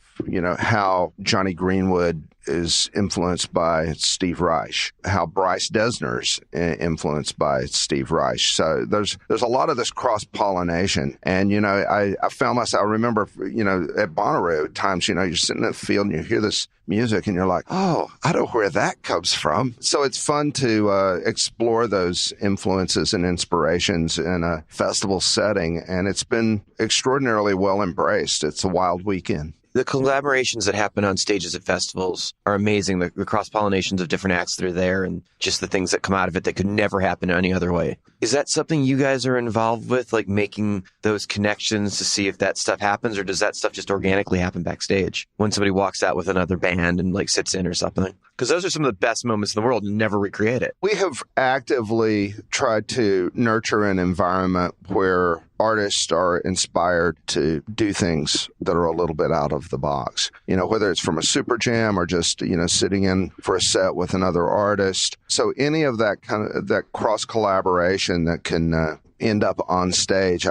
how Johnny Greenwood is influenced by Steve Reich, how Bryce Dessner's influenced by Steve Reich. So there's a lot of this cross-pollination. And, I found myself, I remember, at Bonnaroo at times, you're sitting in the field and you hear this music and you're like, oh, I know where that comes from. So it's fun to explore those influences and inspirations in a festival setting. And it's been extraordinarily well embraced. It's a wild weekend. The collaborations that happen on stages at festivals are amazing. The cross-pollinations of different acts that are there and just the things that come out of it that could never happen any other way. Is that something you guys are involved with, like making those connections to see if that stuff happens, or does that stuff just organically happen backstage when somebody walks out with another band and like sits in or something? Because those are some of the best moments in the world and never recreate it. We have actively tried to nurture an environment where artists are inspired to do things that are a little bit out of the box, whether it's from a super jam or just, sitting in for a set with another artist. So any of that that cross collaboration that can end up on stage.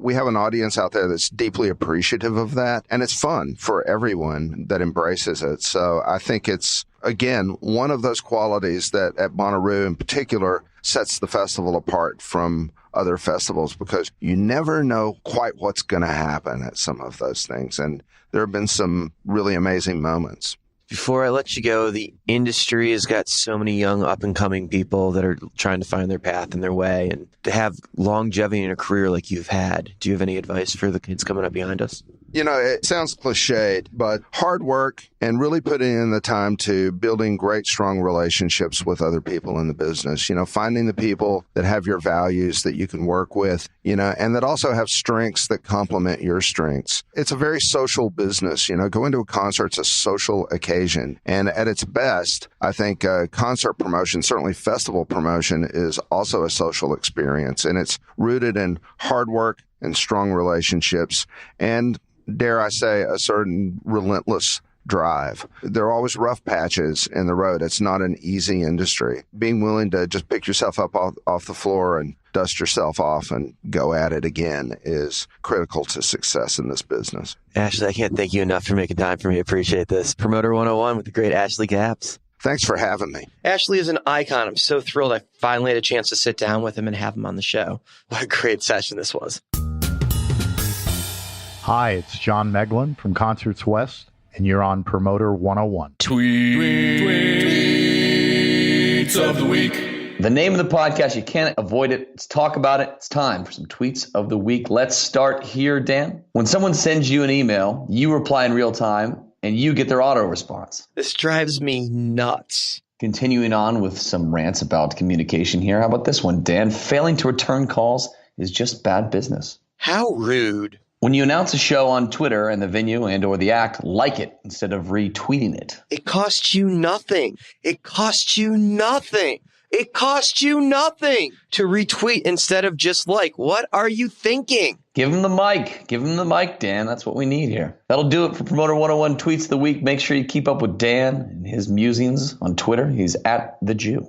We have an audience out there that's deeply appreciative of that. And it's fun for everyone that embraces it. So I think it's, again, one of those qualities that at Bonnaroo in particular sets the festival apart from other festivals, because you never know quite what's going to happen at some of those things. And there have been some really amazing moments. Before I let you go, the industry has got so many young up-and-coming people that are trying to find their path and their way. And to have longevity in a career like you've had, do you have any advice for the kids coming up behind us? It sounds cliched, but hard work and really putting in the time to building great, strong relationships with other people in the business, finding the people that have your values that you can work with, and that also have strengths that complement your strengths. It's a very social business, going to a concert's a social occasion. And at its best, I think concert promotion, certainly festival promotion, is also a social experience. And it's rooted in hard work and strong relationships and, dare I say, a certain relentless drive. There are always rough patches in the road. It's not an easy industry. Being willing to just pick yourself up off the floor and dust yourself off and go at it again is critical to success in this business. Ashley, I can't thank you enough for making time for me. I appreciate this. Promoter 101 with the great Ashley Capps. Thanks for having me. Ashley is an icon. I'm so thrilled I finally had a chance to sit down with him and have him on the show. What a great session this was. Hi, it's John Meglin from Concerts West, and you're on Promoter 101. Tweets of the week. The name of the podcast, you can't avoid it. Let's talk about it. It's time for some tweets of the week. Let's start here, Dan. When someone sends you an email, you reply in real time, and you get their auto response. This drives me nuts. Continuing on with some rants about communication here. How about this one, Dan? Failing to return calls is just bad business. How rude. When you announce a show on Twitter and the venue and or the act, like it instead of retweeting it. It costs you nothing. It costs you nothing. It costs you nothing to retweet instead of just like. What are you thinking? Give him the mic. Give him the mic, Dan. That's what we need here. That'll do it for Promoter 101 Tweets of the Week. Make sure you keep up with Dan and his musings on Twitter. He's at The Jew.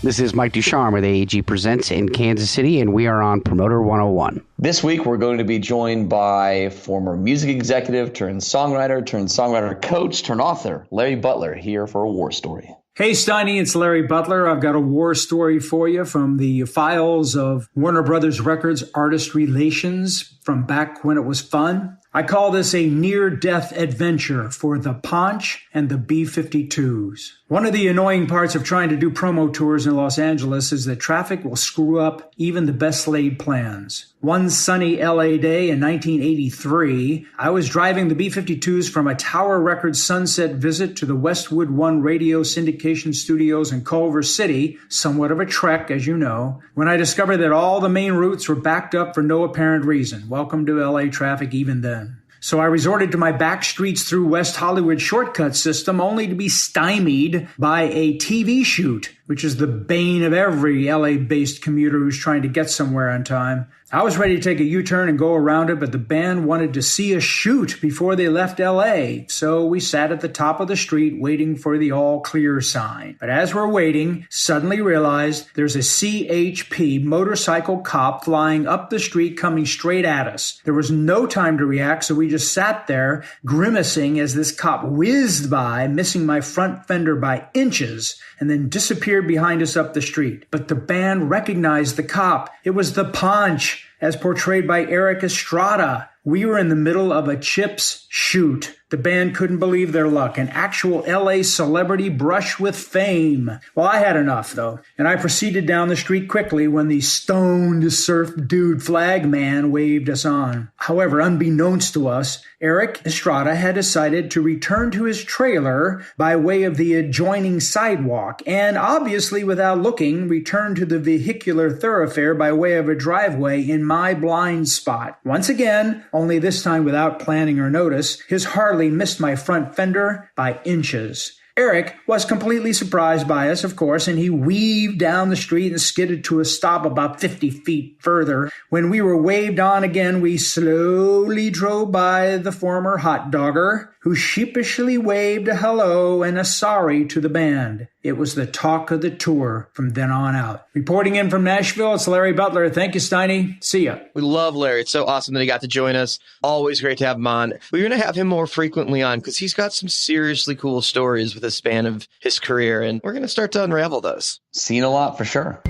This is Mike Ducharme with AEG Presents in Kansas City, and we are on Promoter 101. This week, we're going to be joined by former music executive turned songwriter coach turned author, Larry Butler, here for a war story. Hey, Steiny, it's Larry Butler. I've got a war story for you from the files of Warner Brothers Records Artist Relations from back when it was fun. I call this a near-death adventure for the Paunch and the B-52s. One of the annoying parts of trying to do promo tours in Los Angeles is that traffic will screw up even the best laid plans. One sunny LA day in 1983, I was driving the B-52s from a Tower Records sunset visit to the Westwood One radio syndication studios in Culver City, somewhat of a trek, as you know, when I discovered that all the main routes were backed up for no apparent reason. Welcome to LA traffic even then. So I resorted to my back streets through West Hollywood shortcut system only to be stymied by a TV shoot, which is the bane of every LA-based commuter who's trying to get somewhere on time. I was ready to take a U-turn and go around it, but the band wanted to see us shoot before they left L.A., so we sat at the top of the street waiting for the all-clear sign. But as we're waiting, suddenly realized there's a CHP motorcycle cop flying up the street coming straight at us. There was no time to react, so we just sat there, grimacing as this cop whizzed by, missing my front fender by inches, and then disappeared behind us up the street. But the band recognized the cop. It was the Punch, as portrayed by Eric Estrada. We were in the middle of a Chips shoot. The band couldn't believe their luck. An actual LA celebrity brush with fame. Well, I had enough, though, and I proceeded down the street quickly when the stoned surf dude flag man waved us on. However, unbeknownst to us, Eric Estrada had decided to return to his trailer by way of the adjoining sidewalk, and obviously without looking, returned to the vehicular thoroughfare by way of a driveway in my blind spot. Once again, only this time without planning or notice, his Harley missed my front fender by inches. Eric was completely surprised by us, of course, and he weaved down the street and skidded to a stop about 50 feet further. When we were waved on again, we slowly drove by the former hot dogger, who sheepishly waved a hello and a sorry to the band. It was the talk of the tour from then on out. Reporting in from Nashville, it's Larry Butler. Thank you, Steiny. See ya. We love Larry. It's so awesome that he got to join us. Always great to have him on. We're going to have him more frequently on because he's got some seriously cool stories with the span of his career, and we're going to start to unravel those. Seen a lot for sure.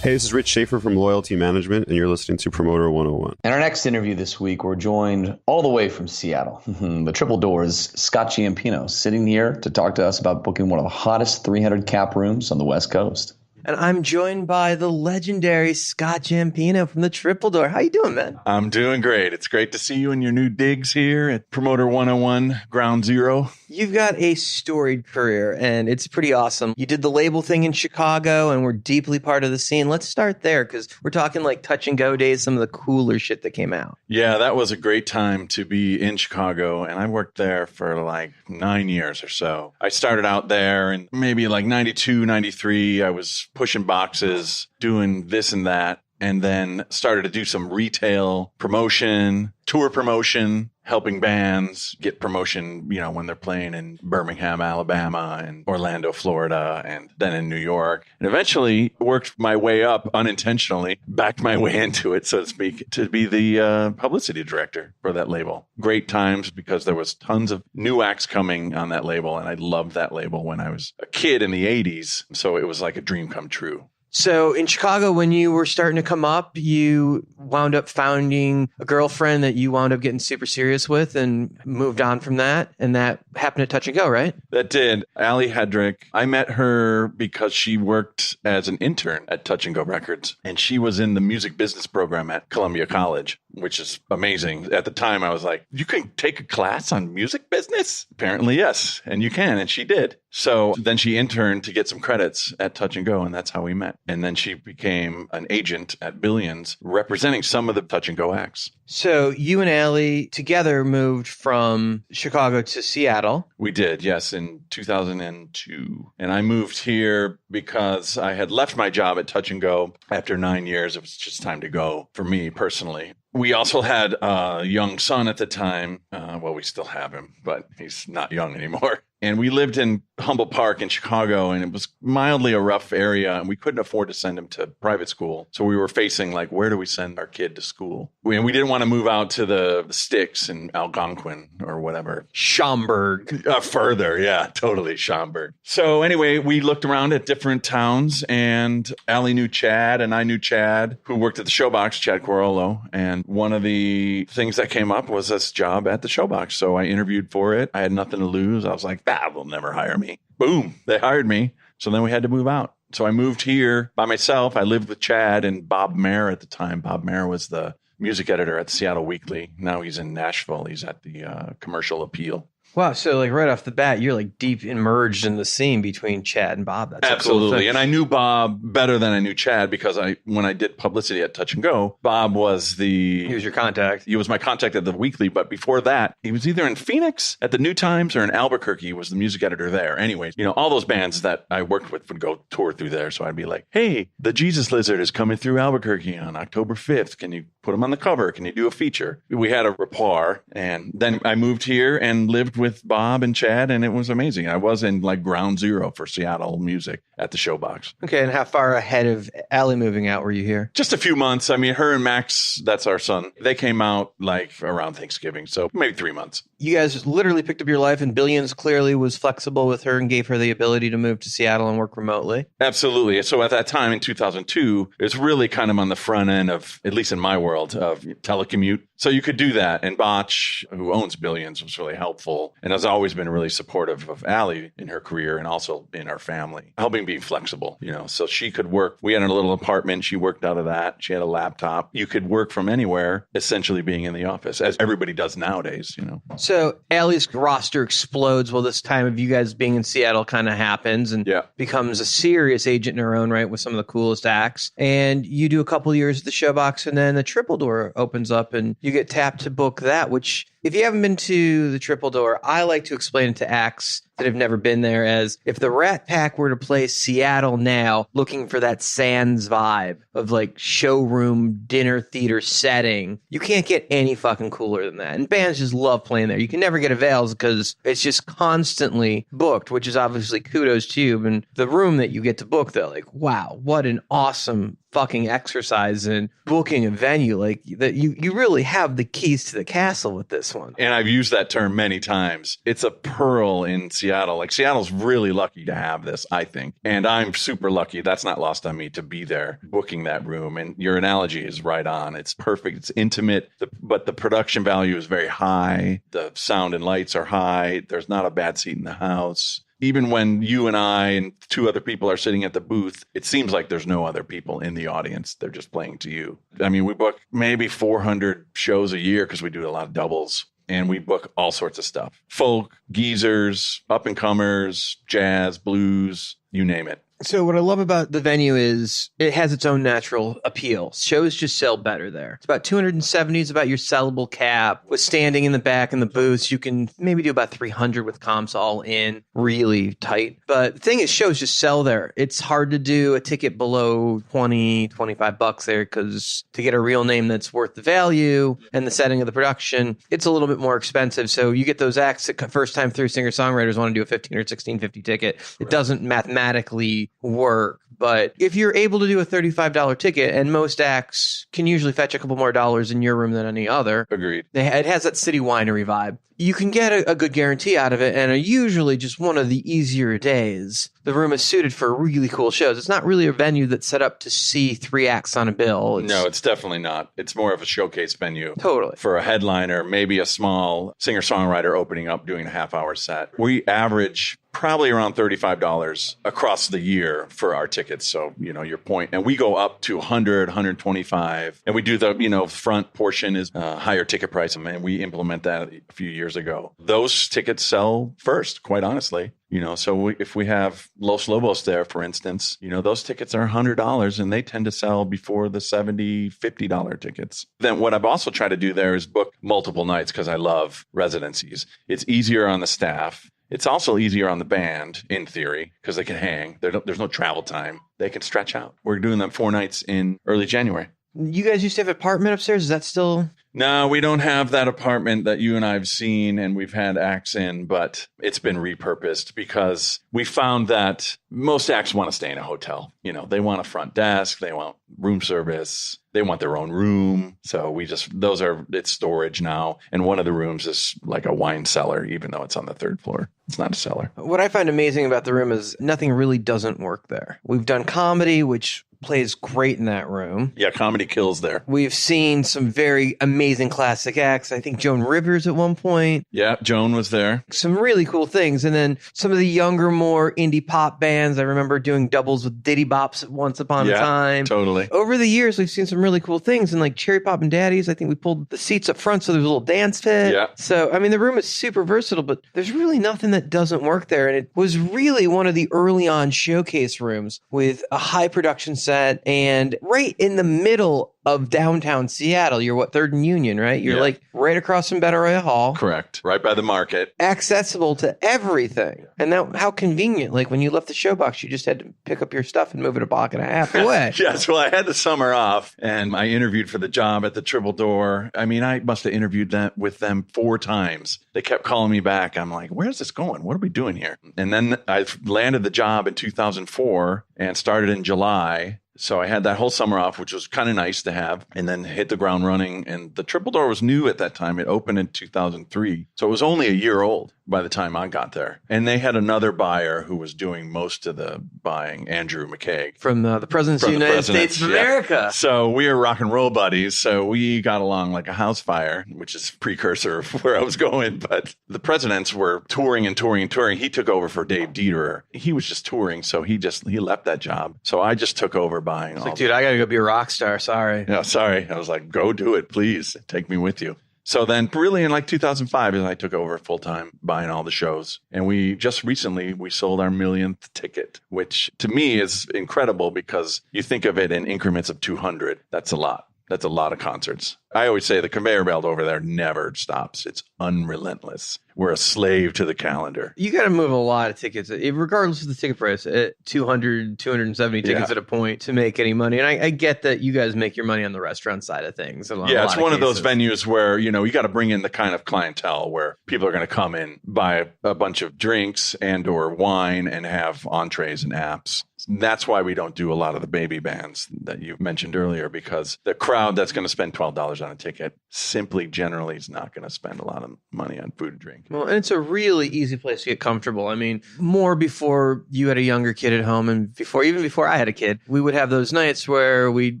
Hey, this is Rich Schaefer from Loyalty Management, and you're listening to Promoter 101. In our next interview this week, we're joined all the way from Seattle. The Triple Doors Scott Giampino sitting here to talk to us about booking one of the hottest 300 cap rooms on the West Coast. And I'm joined by the legendary Scott Giampino from the Triple Door. How you doing, man? I'm doing great. It's great to see you in your new digs here at Promoter 101 Ground Zero. You've got a storied career, and it's pretty awesome. You did the label thing in Chicago, and we're deeply part of the scene. Let's start there, because we're talking like Touch and Go days, some of the cooler shit that came out. Yeah, that was a great time to be in Chicago, and I worked there for like 9 years or so. I started out there, and maybe like 92, 93, I was pushing boxes, doing this and that, and then started to do some retail promotion, tour promotion, helping bands get promotion, you know, when they're playing in Birmingham, Alabama, and Orlando, Florida, and then in New York. And eventually worked my way up unintentionally, backed my way into it, so to speak, to be the publicity director for that label. Great times because there was tons of new acts coming on that label, and I loved that label when I was a kid in the 80s. So it was like a dream come true. So in Chicago, when you were starting to come up, you wound up founding a girlfriend that you wound up getting super serious with and moved on from that. And that happened at Touch and Go, right? That did. Allie Hedrick. I met her because she worked as an intern at Touch and Go Records. And she was in the music business program at Columbia College, which is amazing. At the time, I was like, you can take a class on music business? Apparently, yes. And you can. And she did. So then she interned to get some credits at Touch and Go, and that's how we met. And then she became an agent at Billions, representing some of the Touch and Go acts. So you and Allie together moved from Chicago to Seattle. We did, yes, in 2002. And I moved here because I had left my job at Touch and Go after 9 years. It was just time to go for me personally. We also had a young son at the time. Well, we still have him, but he's not young anymore. And we lived in Humboldt Park in Chicago, and it was mildly a rough area, and we couldn't afford to send him to private school. So we were facing, like, where do we send our kid to school? We didn't want to move out to the sticks in Algonquin or whatever. Schaumburg. Further, yeah, totally, Schaumburg. So anyway, we looked around at different towns, and Allie knew Chad, and I knew Chad, who worked at the Showbox, Chad Corollo. And one of the things that came up was this job at the Showbox. So I interviewed for it. I had nothing to lose. I was like, they'll never hire me. Boom, they hired me. So then we had to move out. So I moved here by myself. I lived with Chad and Bob Mayer at the time. Bob Mayer was the music editor at the Seattle Weekly. Now he's in Nashville. He's at the Commercial Appeal. Wow. So like right off the bat, you're like deep immersed in the scene between Chad and Bob. That's Absolutely. A cool thing. And I knew Bob better than I knew Chad because when I did publicity at Touch and Go, Bob was He was your contact. He was my contact at the Weekly, but before that, he was either in Phoenix at the New Times or in Albuquerque. He was the music editor there. Anyways, all those bands that I worked with would go tour through there. So I'd be like, hey, the Jesus Lizard is coming through Albuquerque on October 5th. Can you put him on the cover? Can you do a feature? We had a rapport. And then I moved here and lived with Bob and Chad, and it was amazing. I was in like ground zero for Seattle music at the Showbox. Okay. And how far ahead of Allie moving out were you here? Just a few months. I mean, her and Max, that's our son, they came out like around Thanksgiving. So maybe 3 months. You guys literally picked up your life, and Billions clearly was flexible with her and gave her the ability to move to Seattle and work remotely. Absolutely. So at that time in 2002, it's really kind of on the front end of, at least in my world, of telecommute. So you could do that. And Botch, who owns Billions, was really helpful and has always been really supportive of Allie in her career and also in our family, helping be flexible, so she could work. We had a little apartment. She worked out of that. She had a laptop. You could work from anywhere, essentially being in the office, as everybody does nowadays, So Allie's roster explodes while this time of you guys being in Seattle kind of happens and becomes a serious agent in her own right with some of the coolest acts. And you do a couple years at the Showbox, and then the Triple Door opens up and you get tapped to book that, which if you haven't been to the Triple Door, I like to explain it to acts that have never been there as if the Rat Pack were to play Seattle now looking for that Sands vibe of like showroom dinner theater setting, you can't get any fucking cooler than that. And bands just love playing there. You can never get avails because it's just constantly booked, which is obviously kudos to you. And the room that you get to book, though, like, wow, what an awesome fucking exercise in booking a venue. Like that, you really have the keys to the castle with this one. And I've used that term many times. It's a pearl in Seattle. Like Seattle's really lucky to have this, I think. And I'm super lucky. That's not lost on me to be there booking that room. And your analogy is right on. It's perfect. It's intimate, but the production value is very high. The sound and lights are high. There's not a bad seat in the house. Even when you and I and 2 other people are sitting at the booth, it seems like there's no other people in the audience. They're just playing to you. I mean, we book maybe 400 shows a year because we do a lot of doubles. And we book all sorts of stuff. Folk, geezers, up-and-comers, jazz, blues, you name it. So what I love about the venue is it has its own natural appeal. Shows just sell better there. It's about 270 is about your sellable cap. With standing in the back in the booths, you can maybe do about 300 with comps all in, really tight. But the thing is, shows just sell there. It's hard to do a ticket below $20-25 there because to get a real name that's worth the value and the setting of the production, it's a little bit more expensive. So you get those acts that first time through singer-songwriters want to do a $15 or $16.50 ticket. It doesn't mathematically work. But if you're able to do a $35 ticket, and most acts can usually fetch a couple more dollars in your room than any other. Agreed. It has that city winery vibe. You can get a good guarantee out of it, and usually just one of the easier days. The room is suited for really cool shows. It's not really a venue that's set up to see 3 acts on a bill. No, it's definitely not. It's more of a showcase venue. Totally. For a headliner, maybe a small singer-songwriter opening up, doing a half-hour set. We average probably around $35 across the year for our tickets. So, your point. And we go up to 100, 125. And we do the, front portion is higher ticket price. And we implement that a few years ago. Those tickets sell first, quite honestly. So if we have Los Lobos there, for instance, those tickets are $100 and they tend to sell before the $70, $50 tickets. Then what I've also tried to do there is book multiple nights because I love residencies. It's easier on the staff. It's also easier on the band, in theory, because they can hang. There's no travel time. They can stretch out. We're doing them 4 nights in early January. You guys used to have an apartment upstairs. Is that still... No, we don't have that apartment that you and I have seen and we've had acts in, but it's been repurposed because we found that most acts want to stay in a hotel. They want a front desk, they want room service, they want their own room. So it's storage now. And one of the rooms is like a wine cellar, even though it's on the 3rd floor. It's not a cellar. What I find amazing about the room is nothing really doesn't work there. We've done comedy, which plays great in that room. Yeah, comedy kills there. We've seen some very amazing amazing classic acts. I think Joan Rivers at one point. Yeah, Joan was there. Some really cool things. And then some of the younger, more indie pop bands. I remember doing doubles with Diddy Bops once upon a time. Totally. Over the years, we've seen some really cool things. And like Cherry Pop and Daddies, I think we pulled the seats up front so there's a little dance pit. Yeah. So, I mean, the room is super versatile, but there's really nothing that doesn't work there. And it was really one of the early on showcase rooms with a high production set and right in the middle of downtown Seattle. You're what, 3rd and Union, right? You're like right across from Better Hall. Correct. Right by the market. Accessible to everything. And now how convenient. Like when you left the showbox, you just had to pick up your stuff and move it a block and a half away. Yes. Well, I had the summer off and I interviewed for the job at the Triple Door. I mean, I must have interviewed with them 4 times. They kept calling me back. I'm like, where's this going? What are we doing here? And then I landed the job in 2004 and started in July. So I had that whole summer off, which was kind of nice to have, and then hit the ground running. And the Triple Door was new at that time. It opened in 2003. So it was only a year old by the time I got there. And they had another buyer who was doing most of the buying, Andrew McCaig. From the Presidents of the United States of America. So we were rock and roll buddies. So we got along like a house fire, which is precursor of where I was going. But the Presidents were touring and touring and touring. He took over for Dave Dieter. He was just touring. So he left that job. So I just took over buying all. Like, dude, I got to go be a rock star. Sorry. Yeah, sorry. I was like, go do it, please. Take me with you. So then really in like 2005, I took over full time buying all the shows. And we just recently, we sold our 1,000,000th ticket, which to me is incredible because you think of it in increments of 200. That's a lot. That's a lot of concerts. I always say the conveyor belt over there never stops. It's unrelentless. We're a slave to the calendar. You got to move a lot of tickets, regardless of the ticket price, at 200, 270 tickets at a point to make any money. And I get that you guys make your money on the restaurant side of things. Yeah, it's one of those venues where, you got to bring in the kind of clientele where people are going to come in, buy a bunch of drinks and or wine and have entrees and apps. That's why we don't do a lot of the baby bands that you mentioned earlier, because the crowd that's going to spend $12 on a ticket simply generally is not going to spend a lot of money on food and drink. Well, and it's a really easy place to get comfortable. I mean, more before you had a younger kid at home and even before I had a kid, we would have those nights where we'd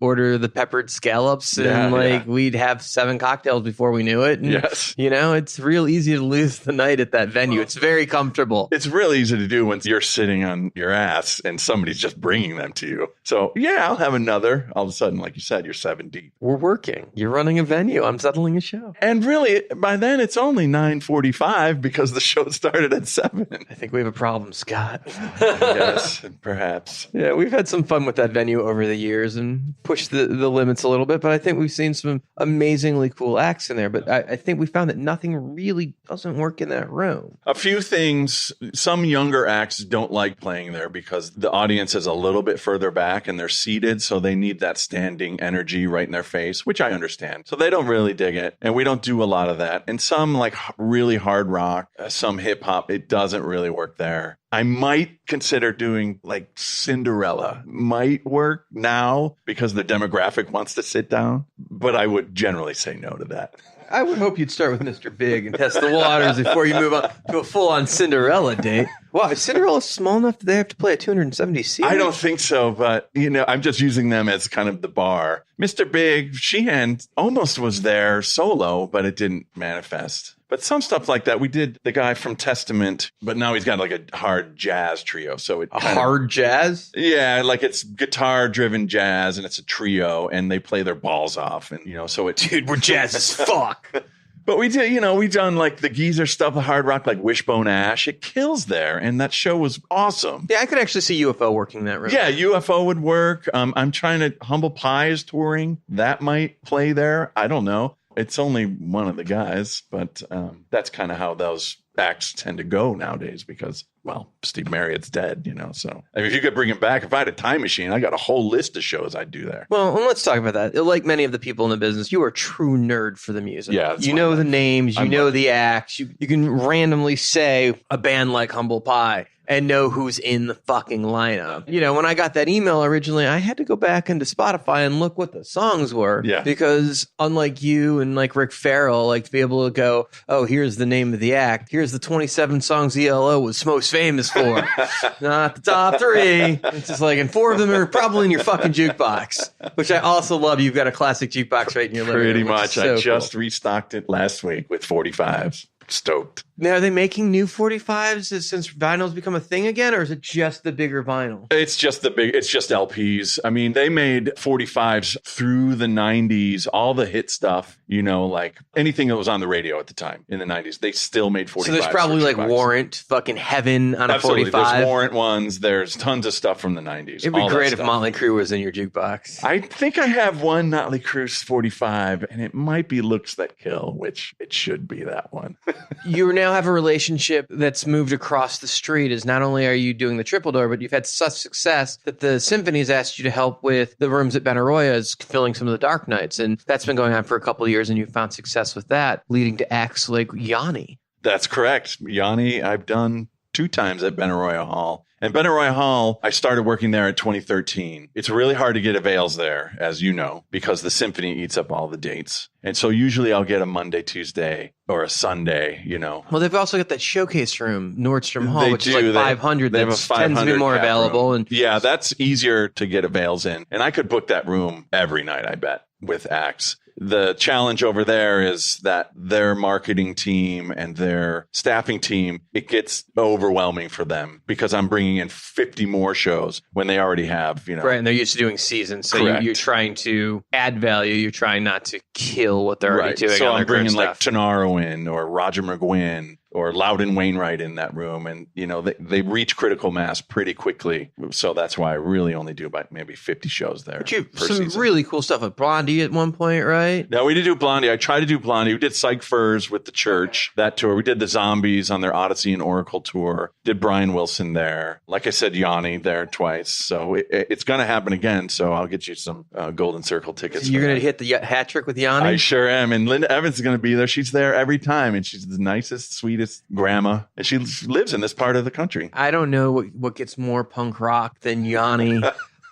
order the peppered scallops and we'd have 7 cocktails before we knew it. And, yes. It's real easy to lose the night at that venue. It's very comfortable. It's real easy to do when you're sitting on your ass and somebody's just bringing them to you. So yeah, I'll have another. All of a sudden, like you said, you're 7 deep. We're working. You're running a venue. I'm settling a show. And really, by then it's only 9:45 because the show started at 7. I think we have a problem, Scott. Yes, perhaps. Yeah, we've had some fun with that venue over the years and pushed the limits a little bit, but I think we've seen some amazingly cool acts in there. But I think we found that nothing really doesn't work in that room. A few things. Some younger acts don't like playing there because the audience is a little bit further back and they're seated, so they need that standing energy right in their face, which I understand. So they don't really dig it, and we don't do a lot of that. And some like really hard rock, some hip hop, it doesn't really work there. I might consider doing like Cinderella. Might work now because the demographic wants to sit down, but I would generally say no to that. I would hope you'd start with Mr. Big and test the waters before you move on to a full-on Cinderella date. Wow, is Cinderella small enough that they have to play a 270 seat? I don't think so, but, I'm just using them as kind of the bar. Mr. Big, Sheehan almost was there solo, but it didn't manifest. But some stuff like that, we did the guy from Testament, but now he's got like a hard jazz trio. So hard jazz? Yeah, like it's guitar-driven jazz, and it's a trio, and they play their balls off, and so it. Dude, we're jazz as fuck. But we did, we've done like the geezer stuff, the hard rock, like Wishbone Ash. It kills there, and that show was awesome. Yeah, I could actually see UFO working that room. Yeah, UFO would work. I'm trying to. Humble Pie is touring. That might play there. I don't know. It's only one of the guys, but that's kind of how those acts tend to go nowadays because, Steve Marriott's dead, so. I mean, if you could bring him back, if I had a time machine, I got a whole list of shows I'd do there. Well, let's talk about that. Like many of the people in the business, you are a true nerd for the music. Yeah. You know the names, you know the acts. You can randomly say a band like Humble Pie and know who's in the fucking lineup. When I got that email originally, I had to go back into Spotify and look what the songs were. Yeah. Because unlike you and like Rick Farrell, like to be able to go, oh, here's the name of the act. Here's the 27 songs ELO was most famous 4. Not the top 3. It's just like, and 4 of them are probably in your fucking jukebox, which I also love. You've got a classic jukebox right in your living room. Pretty much. So I just restocked it last week with 45s. Stoked. Now, are they making new 45s since vinyl's become a thing again, or is it just the bigger vinyl? It's just LPs. I mean, they made 45s through the 90s, all the hit stuff, like anything that was on the radio at the time in the 90s. They still made 45s. So there's probably like Warrant, fucking Heaven on Absolutely. a 45. There's Warrant ones. There's tons of stuff from the 90s. It'd be great if Motley Crue was in your jukebox. I think I have one Motley Crue's 45, and it might be Looks That Kill, which it should be that one. You now have a relationship that's moved across the street. Is not only are you doing the Triple Door, but you've had such success that the Symphony's asked you to help with the rooms at Benaroya's, filling some of the dark nights. And that's been going on for a couple of years, and you've found success with that, leading to acts like Yanni. That's correct. Yanni, I've done 2 times at Benaroya Hall. And Benaroya Hall, I started working there in 2013. It's really hard to get avails there, as you know, because the Symphony eats up all the dates. And so usually I'll get a Monday, Tuesday, or a Sunday, Well, they've also got that showcase room, Nordstrom Hall, which is like 500. They have a that 500 tends to be more available. Room. And yeah, that's easier to get avails in. And I could book that room every night, I bet, with acts. The challenge over there is that their marketing team and their staffing team, it gets overwhelming for them because I'm bringing in 50 more shows when they already have, Right, and they're used to doing seasons. So you're trying to add value. You're trying not to kill what they're already doing. So on I'm their bringing stuff. like Tannaro in or Roger McGuinn or Loudon Wainwright in that room. And, they reach critical mass pretty quickly. So that's why I really only do about maybe 50 shows there. But you have some really cool stuff with Blondie at one point, right? No, we did do Blondie. I tried to do Blondie. We did Psych Furs with the church, that tour. We did the Zombies on their Odyssey and Oracle tour. Did Brian Wilson there. Like I said, Yanni there twice. So it's going to happen again. So I'll get you some Golden Circle tickets. You're going to hit the hat trick with Yanni? I sure am. And Linda Evans is going to be there. She's there every time. And she's the nicest, sweetest grandma. And she lives in this part of the country. I don't know what gets more punk rock than Yanni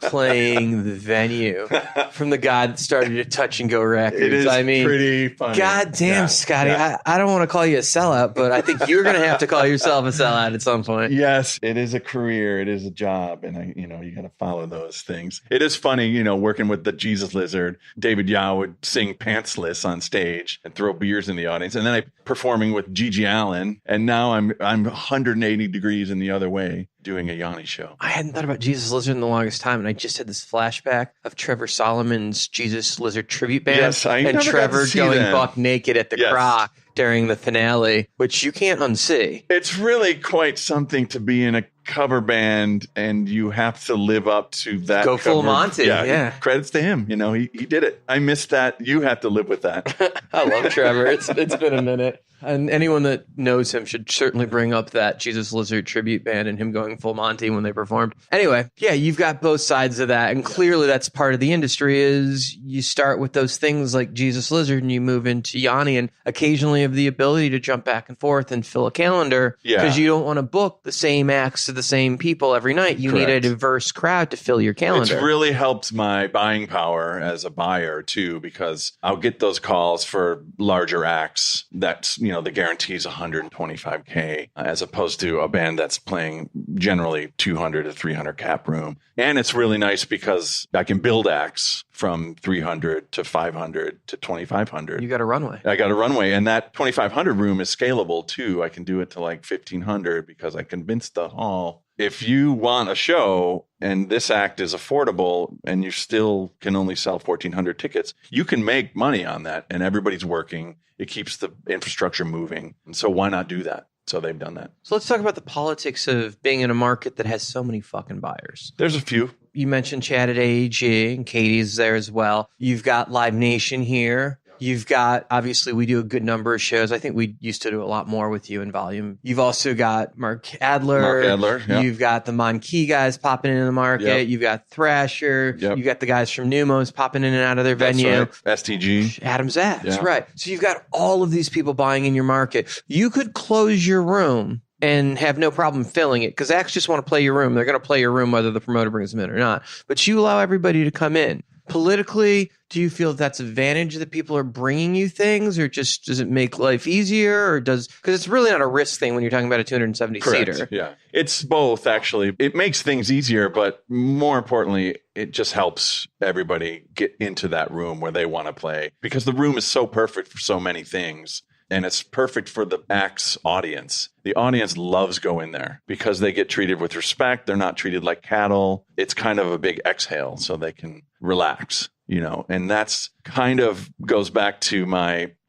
playing the venue from the guy that started to Touch and Go Records. It is pretty funny. God damn, Scotty. Yeah. I don't want to call you a sellout, but I think you're going to have to call yourself a sellout at some point. Yes, it is a career. It is a job. And, you got to follow those things. It is funny, working with the Jesus Lizard. David Yao would sing pantsless on stage and throw beers in the audience. And then I performing with Gigi Allen. And now I'm 180 degrees in the other way, doing a Yanni show. I hadn't thought about Jesus Lizard in the longest time, and I just had this flashback of Trevor Solomon's Jesus Lizard tribute band. Yes, and Trevor going them. buck naked at the Croc during the finale, which you can't unsee. It's really quite something to be in a cover band, and you have to live up to that. Go full Monty. Yeah. Credits to him. He did it. I missed that. You have to live with that. I love Trevor. It's been a minute. And anyone that knows him should certainly bring up that Jesus Lizard tribute band and him going full Monty when they performed. Anyway, yeah, you've got both sides of that. And clearly that's part of the industry is you start with those things like Jesus Lizard and you move into Yanni and occasionally have the ability to jump back and forth and fill a calendar because you don't want to book the same acts to the same people every night. You need a diverse crowd to fill your calendar. It's really helped my buying power as a buyer too, because I'll get those calls for larger acts that's, the guarantees 125K as opposed to a band that's playing generally 200 to 300 cap room. And it's really nice because I can build acts from 300 to 500 to 2,500. You got a runway. I got a runway. And that 2,500 room is scalable too. I can do it to like 1,500 because I convinced the hall, if you want a show and this act is affordable and you still can only sell 1,400 tickets, you can make money on that and everybody's working. It keeps the infrastructure moving. And so why not do that? So they've done that. So let's talk about the politics of being in a market that has so many fucking buyers. There's a few. You mentioned Chad at AEG and Katie's there as well. You've got Live Nation here. You've got, obviously, we do a good number of shows. I think we used to do a lot more with you in volume. You've also got Mark Adler. Yeah. You've got the Monkey guys popping into the market. Yep. You've got Thrasher. Yep. You've got the guys from Numos popping in and out of their venue. Right. STG. Adam's Apps, right. So you've got all of these people buying in your market. You could close your room and have no problem filling it because acts just want to play your room. They're going to play your room whether the promoter brings them in or not. But you allow everybody to come in. Politically, do you feel that's advantage that people are bringing you things, or just does it make life easier, or because it's really not a risk thing when you're talking about a 270-seater? Yeah, it's both, actually. It makes things easier, but more importantly, it just helps everybody get into that room where they want to play, because the room is so perfect for so many things. And it's perfect for the act's audience. The audience loves going there because they get treated with respect. They're not treated like cattle. It's kind of a big exhale so they can relax, and that's kind of goes back to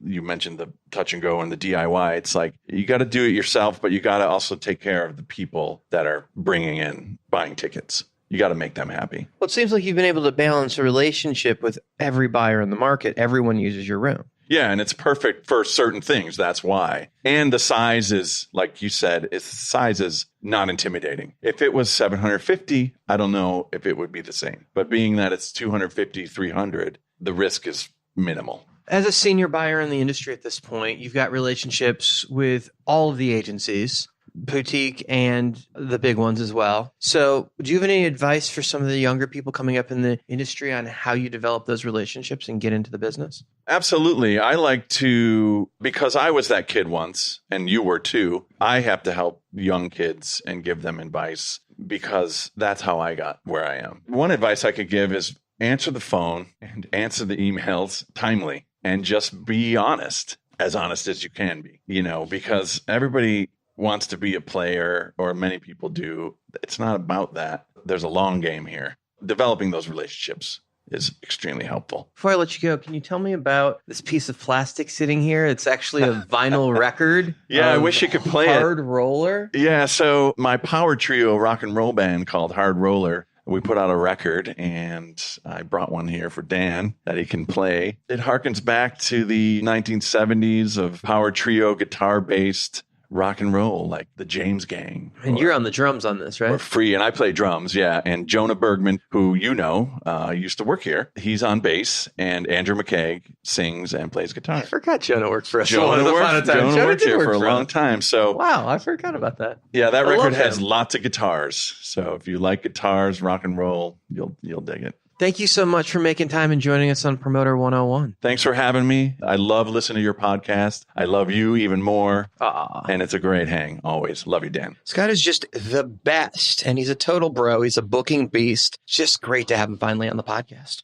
you mentioned the touch and go and the DIY. It's like you got to do it yourself, but you got to also take care of the people that are buying tickets. You got to make them happy. Well, it seems like you've been able to balance a relationship with every buyer in the market. Everyone uses your room. Yeah, and it's perfect for certain things. That's why. And the size is, like you said, size is not intimidating. If it was 750, I don't know if it would be the same. But being that it's 250, 300, the risk is minimal. As a senior buyer in the industry at this point, you've got relationships with all of the agencies, boutique and the big ones as well. So do you have any advice for some of the younger people coming up in the industry on how you develop those relationships and get into the business? Absolutely. I like to, because I was that kid once and you were too, I have to help young kids and give them advice because that's how I got where I am. One advice I could give is answer the phone and answer the emails timely and just be honest as you can be, because everybody wants to be a player, or many people do. It's not about that. There's a long game here. Developing those relationships is extremely helpful. Before I let you go, can you tell me about this piece of plastic sitting here? It's actually a vinyl record. Yeah, I wish you could play it. Hard Roller? Yeah, so my power trio rock and roll band called Hard Roller, we put out a record, and I brought one here for Dan that he can play. It harkens back to the 1970s of power trio guitar-based rock and roll, like the James Gang. And you're on the drums on this, right? Or Free, and I play drums, yeah. And Jonah Bergman, who used to work here, he's on bass, and Andrew McKaig sings and plays guitar. I forgot Jonah worked for us. Jonah worked here for a long time. So wow, I forgot about that. Yeah, that record has lots of guitars. So if you like guitars, rock and roll, you'll dig it. Thank you so much for making time and joining us on Promoter 101. Thanks for having me. I love listening to your podcast. I love you even more. And it's a great hang. Always. Love you, Dan. Scott is just the best. And he's a total bro. He's a booking beast. It's just great to have him finally on the podcast.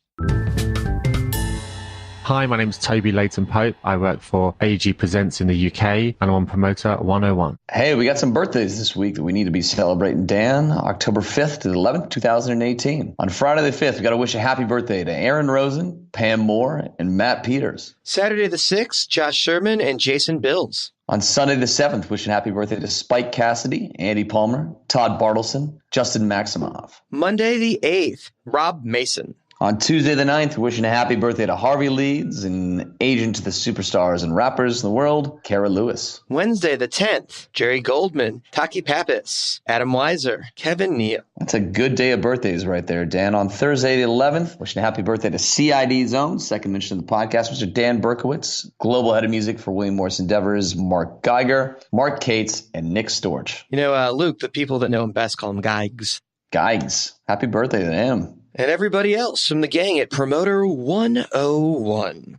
Hi, my name's Toby Leighton-Pope. I work for AEG Presents in the UK, and I'm on Promoter 101. Hey, we got some birthdays this week that we need to be celebrating. Dan, October 5th to the 11th, 2018. On Friday the 5th, we got to wish a happy birthday to Aaron Rosen, Pam Moore, and Matt Peters. Saturday the 6th, Josh Sherman and Jason Bills. On Sunday the 7th, wishing happy birthday to Spike Cassidy, Andy Palmer, Todd Bartleson, Justin Maximoff. Monday the 8th, Rob Mason. On Tuesday the 9th, wishing a happy birthday to Harvey Leeds and agent to the superstars and rappers in the world, Kara Lewis. Wednesday the 10th, Jerry Goldman, Taki Pappas, Adam Weiser, Kevin Neal. That's a good day of birthdays right there, Dan. On Thursday the 11th, wishing a happy birthday to CID Zone, second mention of the podcast, Mr. Dan Berkowitz, global head of music for William Morris Endeavors, Mark Geiger, Mark Cates, and Nick Storch. Luke, the people that know him best call him Geigs. Geigs. Happy birthday to him. And everybody else from the gang at Promoter 101.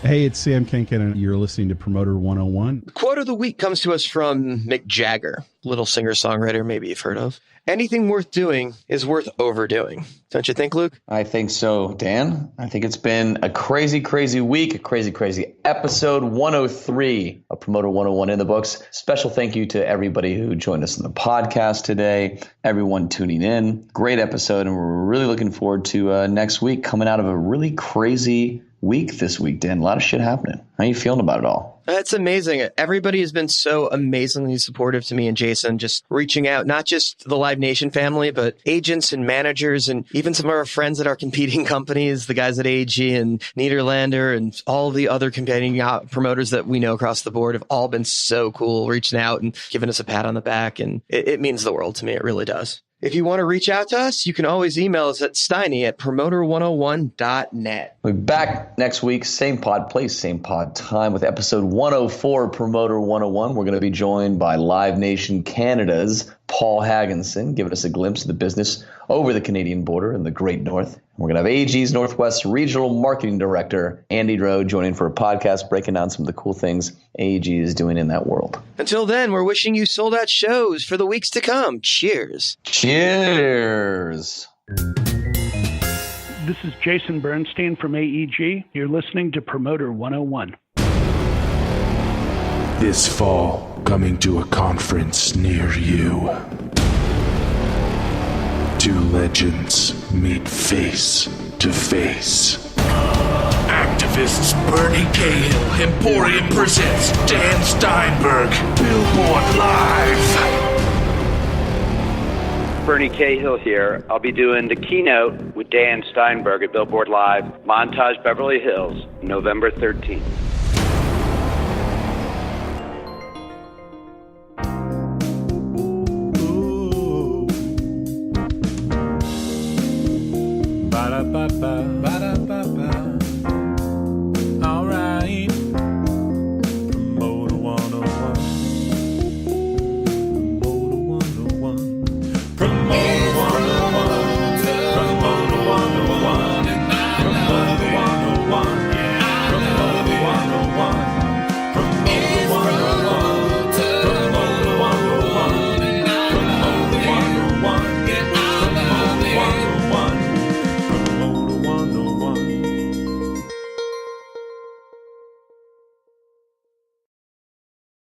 Hey, it's Sam Kenken, and you're listening to Promoter 101. The quote of the week comes to us from Mick Jagger, little singer-songwriter maybe you've heard of. Anything worth doing is worth overdoing. Don't you think, Luke? I think so, Dan. I think it's been a crazy, crazy week, a crazy, crazy episode 103 of Promoter 101 in the books. Special thank you to everybody who joined us on the podcast today, everyone tuning in. Great episode, and we're really looking forward to next week, coming out of a really crazy week this week, Dan. A lot of shit happening. How are you feeling about it all? That's amazing. Everybody has been so amazingly supportive to me and Jason, just reaching out, not just the Live Nation family, but agents and managers and even some of our friends at our competing companies, the guys at AG and Niederlander and all the other competing promoters that we know across the board have all been so cool, reaching out and giving us a pat on the back. And it means the world to me. It really does. If you want to reach out to us, you can always email us at steiny@promoter101.net. We'll be back next week, same pod place, same pod time, with episode 104, Promoter 101. We're going to be joined by Live Nation Canada's Paul Hagginson, giving us a glimpse of the business over the Canadian border in the Great North. We're going to have AEG's Northwest Regional Marketing Director, Andy Rowe, joining for a podcast breaking down some of the cool things AEG is doing in that world. Until then, we're wishing you sold out shows for the weeks to come. Cheers. Cheers. This is Jason Bernstein from AEG. You're listening to Promoter 101. This fall, coming to a conference near you. Two legends meet face to face. Activists Bernie Cahill, Emporium presents Dan Steinberg, Billboard Live. Bernie Cahill here. I'll be doing the keynote with Dan Steinberg at Billboard Live, Montage, Beverly Hills, November 13th. Ba-da-ba-ba.